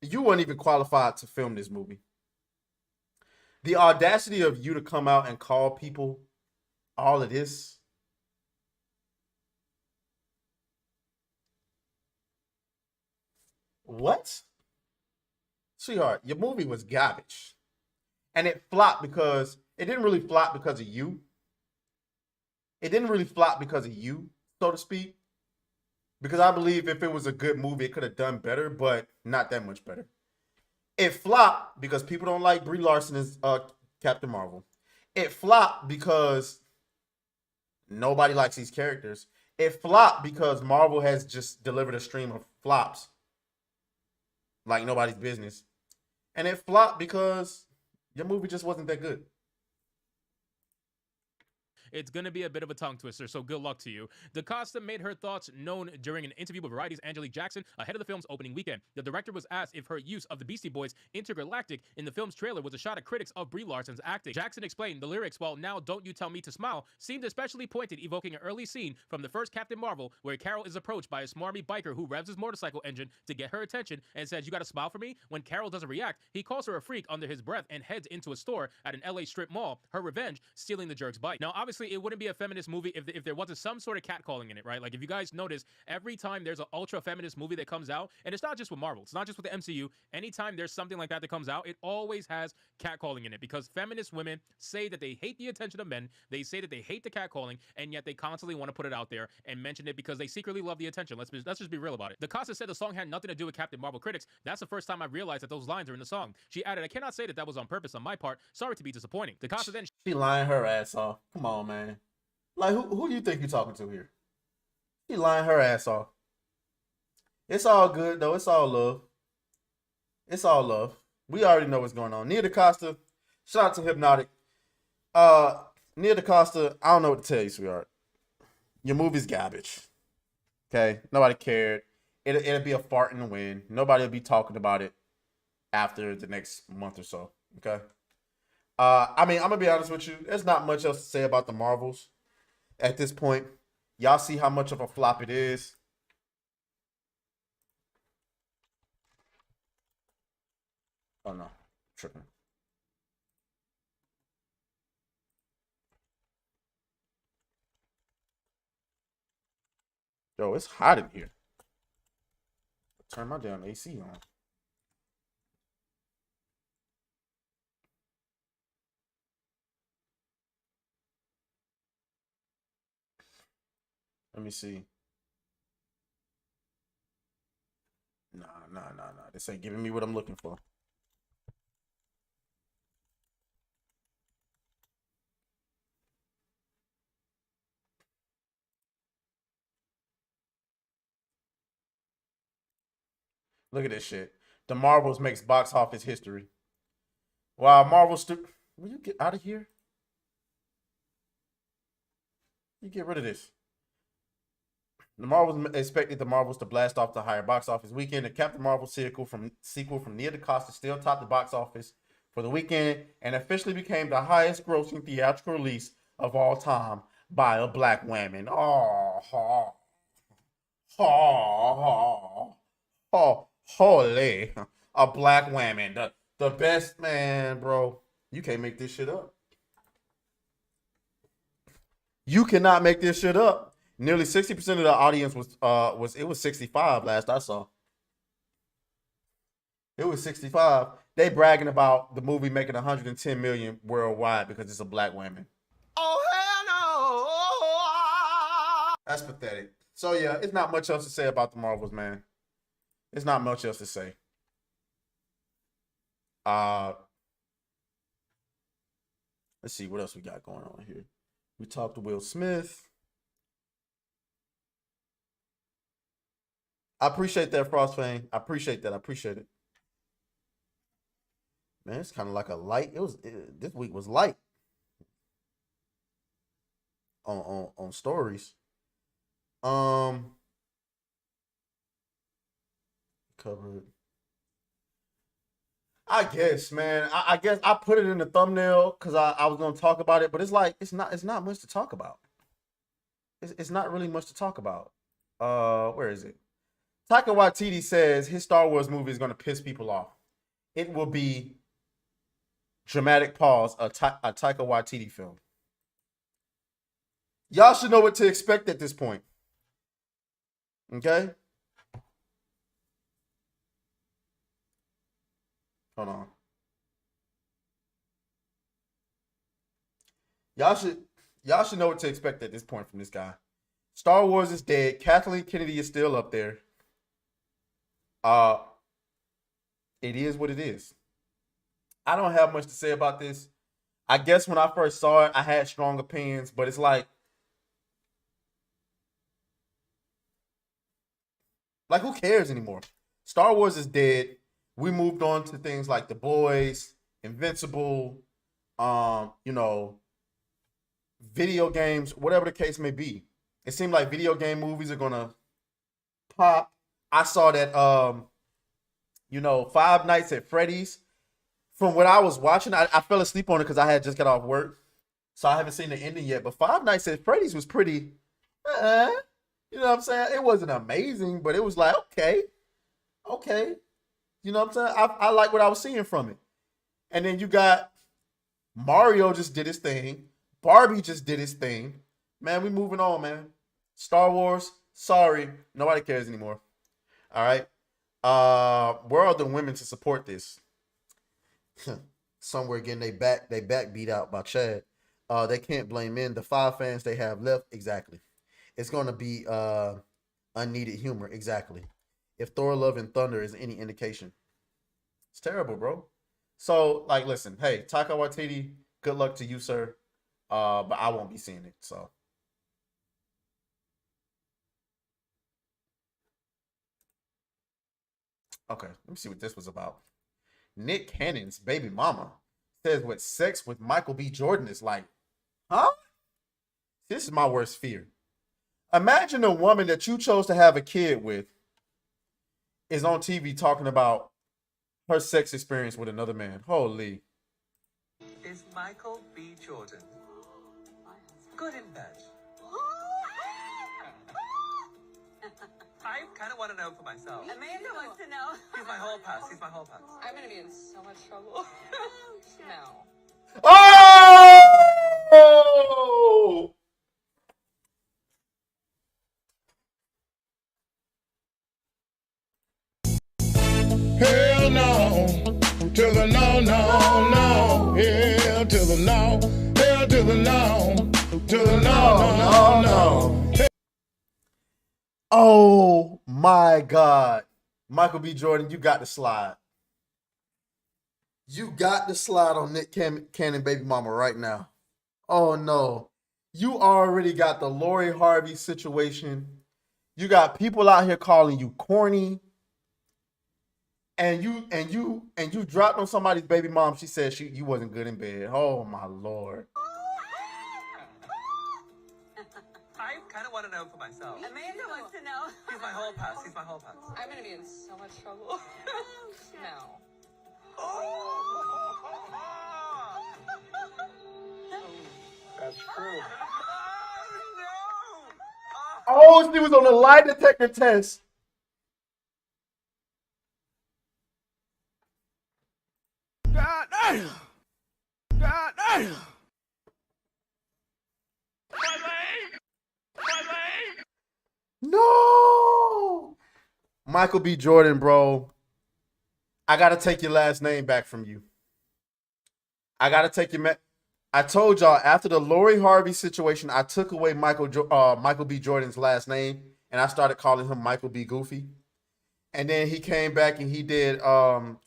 Speaker 1: You weren't even qualified to film this movie. The audacity of you to come out and call people all of this. What? Sweetheart, your movie was garbage. And it flopped because it didn't really flop because of you. It didn't really flop because of you, so to speak. Because I believe if it was a good movie, it could have done better, but not that much better. It flopped because people don't like Brie Larson as Captain Marvel. It flopped because nobody likes these characters. It flopped because Marvel has just delivered a stream of flops like nobody's business. And it flopped because your movie just wasn't that good.
Speaker 12: It's going to be a bit of a tongue twister, so good luck to you. DaCosta made her thoughts known during an interview with Variety's Angelique Jackson ahead of the film's opening weekend. The director was asked if her use of the Beastie Boys' Intergalactic in the film's trailer was a shot at critics of Brie Larson's acting. Jackson explained the lyrics, while now don't you tell me to smile, seemed especially pointed, evoking an early scene from the first Captain Marvel where Carol is approached by a smarmy biker who revs his motorcycle engine to get her attention and says, "You gotta smile for me?" When Carol doesn't react, he calls her a freak under his breath and heads into a store at an LA strip mall, her revenge, stealing the jerk's bike. Now, obviously, it wouldn't be a feminist movie if there wasn't some sort of catcalling in it, right? Like, if you guys notice, every time there's an ultra feminist movie that comes out, and it's not just with Marvel, it's not just with the MCU, anytime there's something like that comes out, it always has catcalling in it, because feminist women say that they hate the attention of men, they say that they hate the catcalling, and yet they constantly want to put it out there and mention it because they secretly love the attention. Let's just be real about it. DaCosta said the song had nothing to do with Captain Marvel critics. That's the first time I realized that those lines are in the song. She added, "I cannot say that was on purpose on my part. Sorry to be disappointing." DaCosta then
Speaker 1: She lying her ass off. Come on, man. Like, who do you think you're talking to here? She lying her ass off. It's all good, though. It's all love. It's all love. We already know what's going on. Nia DaCosta, shout out to Hypnotic. Nia DaCosta, I don't know what to tell you, sweetheart. Your movie's garbage. Okay? Nobody cared. It'll be a fart in the wind. Nobody will be talking about it after the next month or so. Okay? I mean, I'm going to be honest with you. There's not much else to say about the Marvels at this point. Y'all see how much of a flop it is. Oh no, tripping. Yo, it's hot in here. Turn my damn AC on. Let me see. Nah. This ain't giving me what I'm looking for. Look at this shit. The Marvels makes box office history. Wow, will you get out of here? You get rid of this. The Marvels expected the Marvels to blast off the higher box office weekend. The Captain Marvel sequel from Nia DaCosta still topped the box office for the weekend and officially became the highest grossing theatrical release of all time by a black woman. Holy, a black woman, the best man, bro. You can't make this shit up. You cannot make this shit up. Nearly 60% of the audience was 65 last I saw. It was 65. They bragging about the movie making 110 million worldwide because it's a black woman. Oh hell no! That's pathetic. So yeah, it's not much else to say about the Marvels, man. It's not much else to say. Let's see what else we got going on here. We talked to Will Smith. I appreciate that, Frostfang. I appreciate that. I appreciate it. Man, it's kind of like a light. This week was light on stories. Covered. I guess, man. I guess I put it in the thumbnail because I was gonna talk about it, but it's like it's not much to talk about. It's not really much to talk about. Where is it? Taika Waititi says his Star Wars movie is gonna piss people off. It will be dramatic pause, a Taika Waititi film. Y'all should know what to expect at this point. Okay? Hold on. Y'all should know what to expect at this point from this guy. Star Wars is dead. Kathleen Kennedy is still up there. It is what it is. I don't have much to say about this. I guess when I first saw it, I had strong opinions, but it's like who cares anymore? Star Wars is dead. We moved on to things like The Boys, Invincible, video games, whatever the case may be. It seemed like video game movies are gonna pop. I saw that Five Nights at Freddy's. From what I was watching, I fell asleep on it because I had just got off work. So I haven't seen the ending yet. But Five Nights at Freddy's was pretty, you know what I'm saying? It wasn't amazing, but it was like, okay. You know what I'm saying? I like what I was seeing from it. And then you got Mario just did his thing. Barbie just did his thing. Man, we moving on, man. Star Wars, sorry. Nobody cares anymore. All right. Where are the women to support this? Somewhere getting they back beat out by Chad. They can't blame men. The 5 fans they have left, exactly. It's gonna be unneeded humor, exactly. If Thor: Love and Thunder is any indication. It's terrible, bro. So, listen, hey, Taika Waititi, good luck to you, sir. But I won't be seeing it, so. Okay, let me see what this was about. Nick Cannon's baby mama says what sex with Michael B. Jordan is like. Huh? This is my worst fear. Imagine a woman that you chose to have a kid with is on TV talking about her sex experience with another man. Holy.
Speaker 13: Is Michael B. Jordan good in bed? I kind of want to know for myself.
Speaker 14: Amanda wants to know.
Speaker 13: He's my whole pass. He's my whole pass.
Speaker 14: I'm going to be in so much trouble. No.
Speaker 1: Oh!
Speaker 15: Hell no, to the no, no, no. Hell to the no, hell to the no, to the no, no, no.
Speaker 1: Oh my God. Michael B. Jordan, you got to slide. You got to slide on Nick Cannon baby mama right now. Oh no. You already got the Lori Harvey situation. You got people out here calling you corny. and you dropped on somebody's baby mom. She said you wasn't good in bed. Oh my Lord.
Speaker 13: I kind of want to know for myself.
Speaker 14: Amanda wants to know.
Speaker 13: He's my whole pass. He's my whole pass.
Speaker 14: I'm gonna be in so much trouble. No.
Speaker 13: That's true.
Speaker 1: Oh, she was on the lie detector test.
Speaker 2: God damn. God damn.
Speaker 1: No. Michael B. Jordan, bro. I gotta take your last name back from you. I gotta take your. I told y'all after the Lori Harvey situation, I took away Michael B. Jordan's last name and I started calling him Michael B. Goofy. And then he came back and he did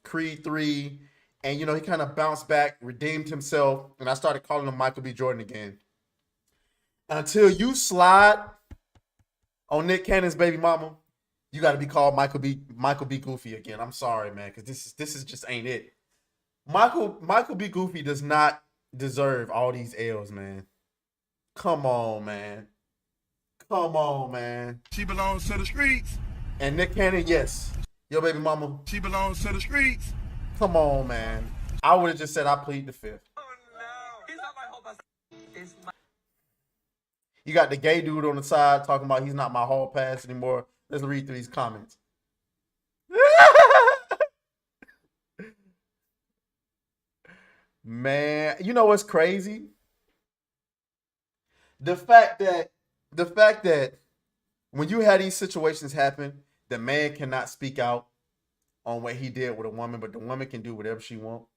Speaker 1: Creed 3, and he kind of bounced back, redeemed himself, and I started calling him Michael B. Jordan again. Until you slide on Nick Cannon's baby mama, you got to be called Michael B. Goofy again. I'm sorry, man, because this is just ain't it. Michael B. Goofy does not deserve all these L's, man. Come on, man. Come on, man.
Speaker 10: She belongs to the streets.
Speaker 1: And Nick Cannon, yes. Your baby mama.
Speaker 10: She belongs to the streets.
Speaker 1: Come on, man. I would have just said I plead the fifth.
Speaker 13: Oh no. He's not my whole pass. It's my...
Speaker 1: You got the gay dude on the side talking about he's not my hall pass anymore. Let's read through these comments. Man, you know what's crazy? The fact that when you had these situations happen, the man cannot speak out on what he did with a woman, but the woman can do whatever she wants.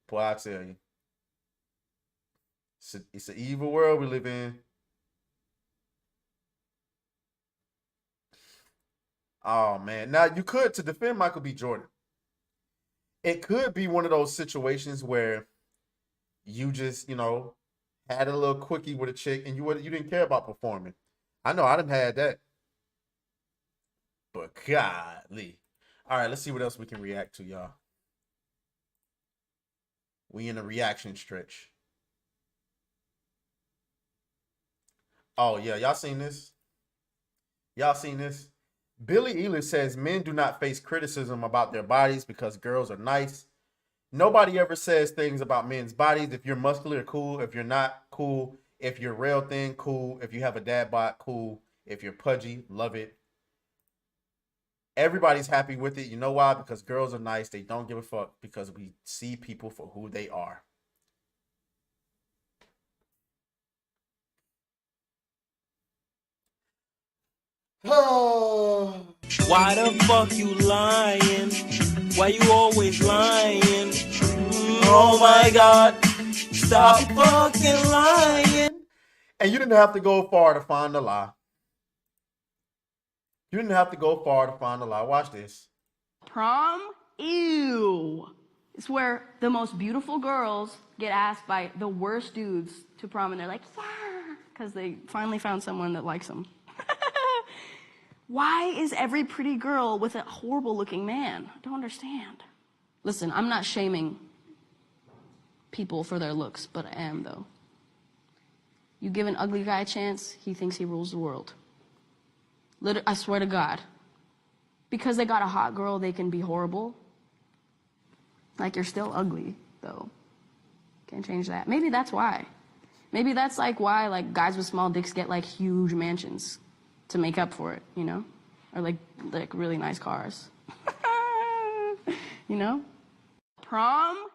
Speaker 1: Boy, I tell you. It's an evil world we live in. Oh, man. Now, you could, to defend Michael B. Jordan, it could be one of those situations where you just, had a little quickie with a chick and you didn't care about performing. I know I done had that. But golly. All right, let's see what else we can react to, y'all. We in a reaction stretch. Oh, yeah. Y'all seen this? Y'all seen this? Billie Eilish says men do not face criticism about their bodies because girls are nice. Nobody ever says things about men's bodies. If you're muscular, cool. If you're not, cool. If you're real thin, cool. If you have a dad bod, cool. If you're pudgy, love it. Everybody's happy with it. You know why? Because girls are nice. They don't give a fuck because we see people for who they are.
Speaker 11: Why the fuck you lying? Why you always lying? Oh my God, stop fucking lying.
Speaker 1: And you didn't have to go far to find the lie. You didn't have to go far to find the lie. Watch this.
Speaker 16: Prom? Ew. It's where the most beautiful girls get asked by the worst dudes to prom, and they're like, yeah, because they finally found someone that likes them. Why is every pretty girl with a horrible looking man? I don't understand. Listen, I'm not shaming people for their looks, but I am, though. You give an ugly guy a chance, he thinks he rules the world. I swear to God. Because they got a hot girl, they can be horrible. Like, you're still ugly, though. Can't change that. Maybe that's why. Maybe that's like why like guys with small dicks get like huge mansions to make up for it, you know? Or like really nice cars. You know? Prom?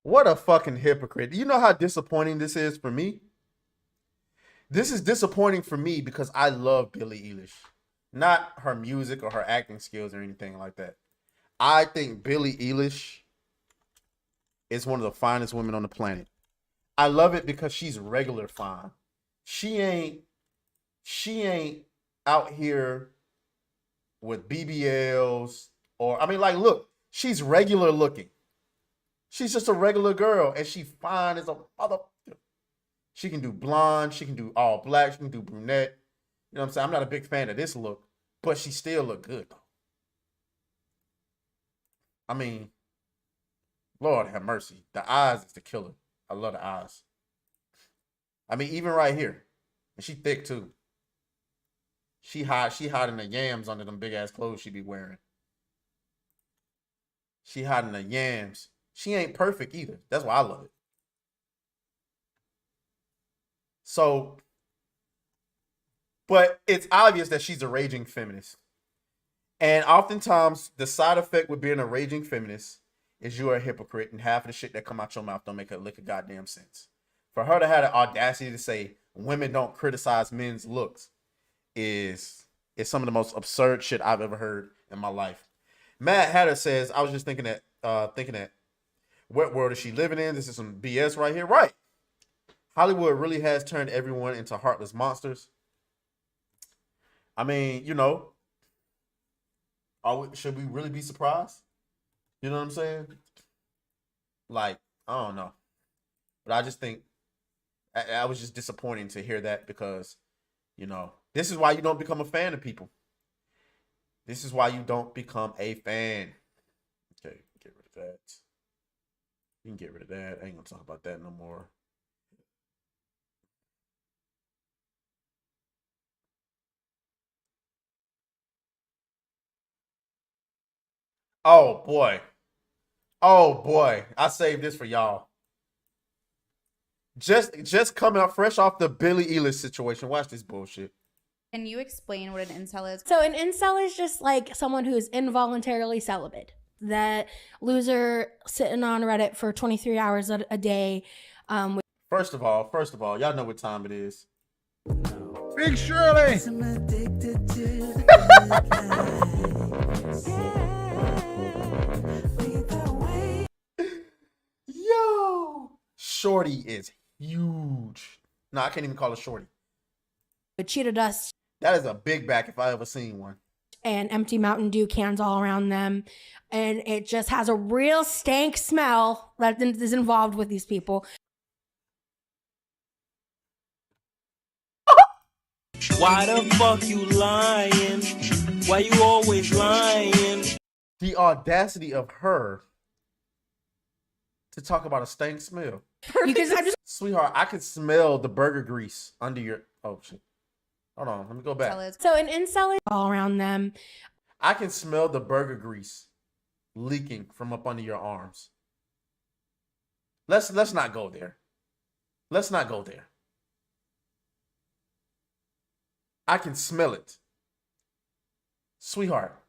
Speaker 1: What a fucking hypocrite. Do you know how disappointing this is for me? This is disappointing for me because I love Billie Eilish. Not her music or her acting skills or anything like that. I think Billie Eilish is one of the finest women on the planet. I love it because she's regular fine. She ain't out here with BBLs or, I mean, like, look, she's regular looking. She's just a regular girl and she fine as a mother. She can do blonde. She can do all black. She can do brunette. You know what I'm saying? I'm not a big fan of this look, But she still looked good though. I mean, Lord have mercy. The eyes is the killer. I love the eyes. I mean, even right here. And she thick too. She hiding the yams under them big ass clothes she be wearing. She hiding the yams. She ain't perfect either. That's why I love it. So, but it's obvious that she's a raging feminist. And oftentimes, the side effect with being a raging feminist is you're a hypocrite, and half of the shit that come out your mouth don't make a lick of goddamn sense. For her to have the audacity to say women don't criticize men's looks is some of the most absurd shit I've ever heard in my life. Matt Hatter says, I was just thinking that what world is she living in? This is some BS right here. Right. Hollywood really has turned everyone into heartless monsters. I mean, you know, should we really be surprised? You know what I'm saying? Like, I don't know. But I just think I was just disappointing to hear that because, you know, this is why you don't become a fan of people. This is why you don't become a fan. Okay, get rid of that. You can get rid of that. I ain't gonna talk about that no more. Oh boy. Oh boy. I saved this for y'all. Just coming up fresh off the Billie Eilish situation. Watch this bullshit.
Speaker 17: Can you explain what an incel is?
Speaker 18: So an incel is just like someone who is involuntarily celibate. That loser sitting on Reddit for 23 hours a day.
Speaker 1: First of all, y'all know what time it is.
Speaker 15: Big Shirley.
Speaker 1: Yo, Shorty is huge. No, I can't even call her Shorty.
Speaker 18: Cheetah dust.
Speaker 1: That is a big back if I ever seen one.
Speaker 18: And empty Mountain Dew cans all around them. And it just has a real stank smell that is involved with these people.
Speaker 11: Why the fuck you lying? Why you always lying?
Speaker 1: The audacity of her to talk about a stank smell.
Speaker 18: Because
Speaker 1: Sweetheart, I can smell the burger grease under your... Oh, shit. Hold on, let me go back.
Speaker 18: So an incel is all around them.
Speaker 1: I can smell the burger grease leaking from up under your arms. Let's not go there. Let's not go there. I can smell it. Sweetheart.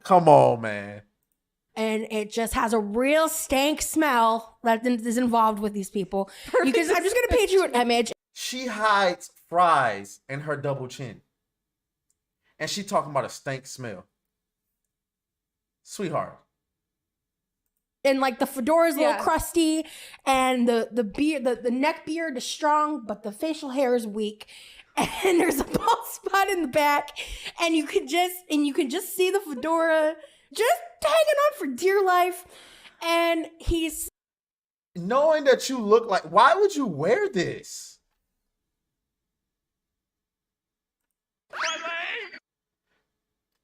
Speaker 1: Come on, man.
Speaker 18: And it just has a real stank smell that is involved with these people. I'm just going to paint you an image.
Speaker 1: She hides fries in her double chin. And she talking about a stank smell. Sweetheart.
Speaker 18: And like the fedora's a little crusty, and the beard, the neck beard is strong, but the facial hair is weak. And there's a bald spot in the back, and you can just see the fedora just hanging on for dear life. And he's
Speaker 1: knowing that you look like, why would you wear this?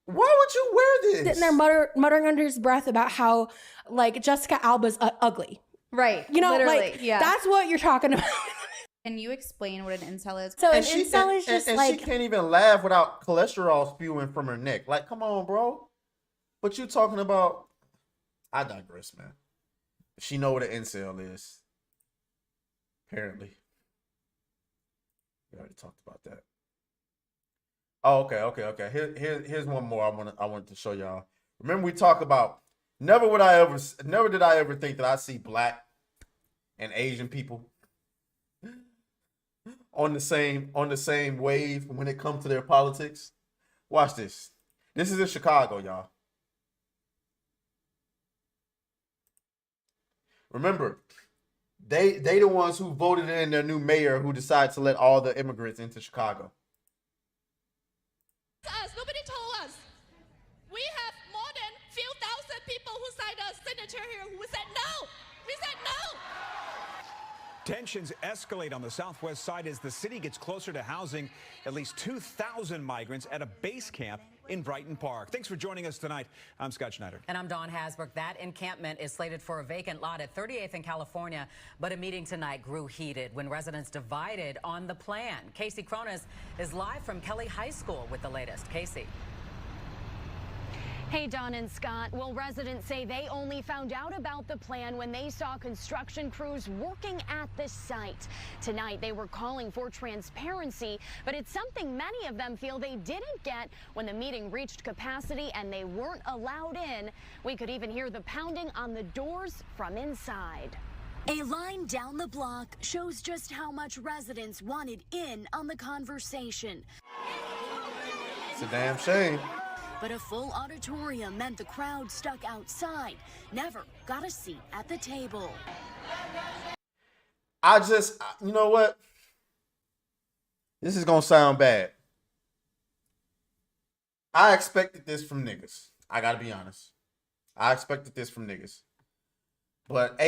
Speaker 1: Why would you wear this?
Speaker 18: Sitting there muttering under his breath about how like Jessica Alba's ugly.
Speaker 17: Right.
Speaker 18: You know,
Speaker 17: literally,
Speaker 18: like
Speaker 17: yeah.
Speaker 18: that's what you're talking about.
Speaker 17: Can you explain what an incel is?
Speaker 18: So an incel is just like...
Speaker 1: she can't even laugh without cholesterol spewing from her neck. Like, come on, bro. What you talking about? I digress, man. She know what an incel is. Apparently. We already talked about that. Oh, okay. Here's one more I wanted to show y'all. Remember we talked about never did I ever think that I see black and Asian people on the same wave when it comes to their politics. Watch this. This is in Chicago, y'all. Remember, they the ones who voted in their new mayor who decided to let all the immigrants into Chicago.
Speaker 19: Nobody told us. We have more than few thousand people who signed a signature here who said no. We said no.
Speaker 20: Tensions escalate on the southwest side as the city gets closer to housing at least 2,000 migrants at a base camp in Brighton Park. Thanks for joining us tonight. I'm Scott Schneider.
Speaker 21: And I'm Dawn Hasbrook. That encampment is slated for a vacant lot at 38th in California, but a meeting tonight grew heated when residents divided on the plan. Casey Cronus is live from Kelly High School with the latest. Casey.
Speaker 22: Hey, Don and Scott. Well, residents say they only found out about the plan when they saw construction crews working at the site. Tonight, they were calling for transparency, but it's something many of them feel they didn't get when the meeting reached capacity and they weren't allowed in. We could even hear the pounding on the doors from inside.
Speaker 23: A line down the block shows just how much residents wanted in on the conversation.
Speaker 1: It's a damn shame.
Speaker 23: But a full auditorium meant the crowd stuck outside never got a seat at the table.
Speaker 1: You know what? This is gonna sound bad. I expected this from niggas. I gotta be honest. I expected this from niggas. But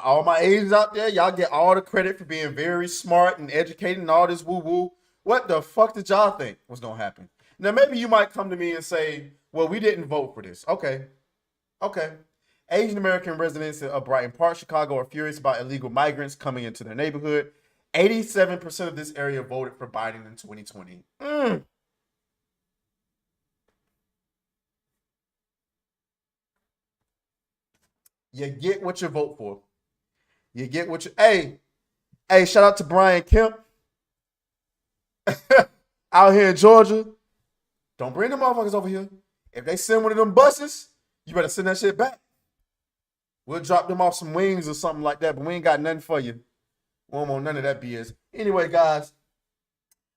Speaker 1: all my agents out there, y'all get all the credit for being very smart and educated and all this woo-woo. What the fuck did y'all think was gonna happen? Now, maybe you might come to me and say, well, we didn't vote for this. Okay. Asian American residents of Brighton Park, Chicago are furious about illegal migrants coming into their neighborhood. 87% of this area voted for Biden in 2020. You get what you vote for. You get what you... Hey, shout out to Brian Kemp. Out here in Georgia. Don't bring them motherfuckers over here. If they send one of them buses, you better send that shit back. We'll drop them off some wings or something like that, but we ain't got nothing for you. We don't want none of that BS. Anyway, guys,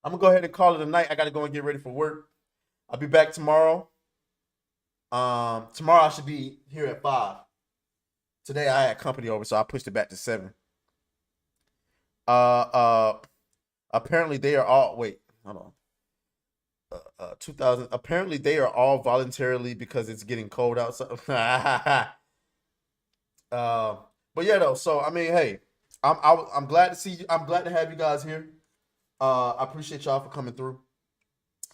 Speaker 1: I'm going to go ahead and call it a night. I got to go and get ready for work. I'll be back tomorrow. Tomorrow I should be here at 5. Today I had company over, so I pushed it back to 7. Apparently they are all... Wait, hold on. 2000. Apparently, they are all voluntarily because it's getting cold outside. But yeah, though. So I mean, hey, I'm glad to see you. I'm glad to have you guys here. I appreciate y'all for coming through.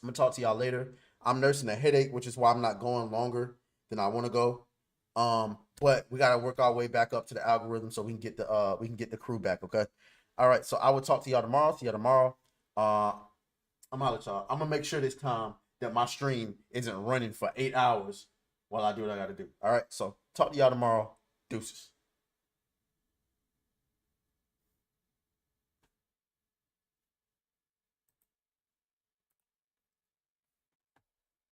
Speaker 1: I'm gonna talk to y'all later. I'm nursing a headache, which is why I'm not going longer than I want to go. But we gotta work our way back up to the algorithm so we can get the crew back. Okay. All right. So I will talk to y'all tomorrow. See y'all tomorrow. I'm holla at y'all. I'm gonna make sure this time that my stream isn't running for 8 hours while I do what I gotta do. All right, so talk to y'all tomorrow. Deuces.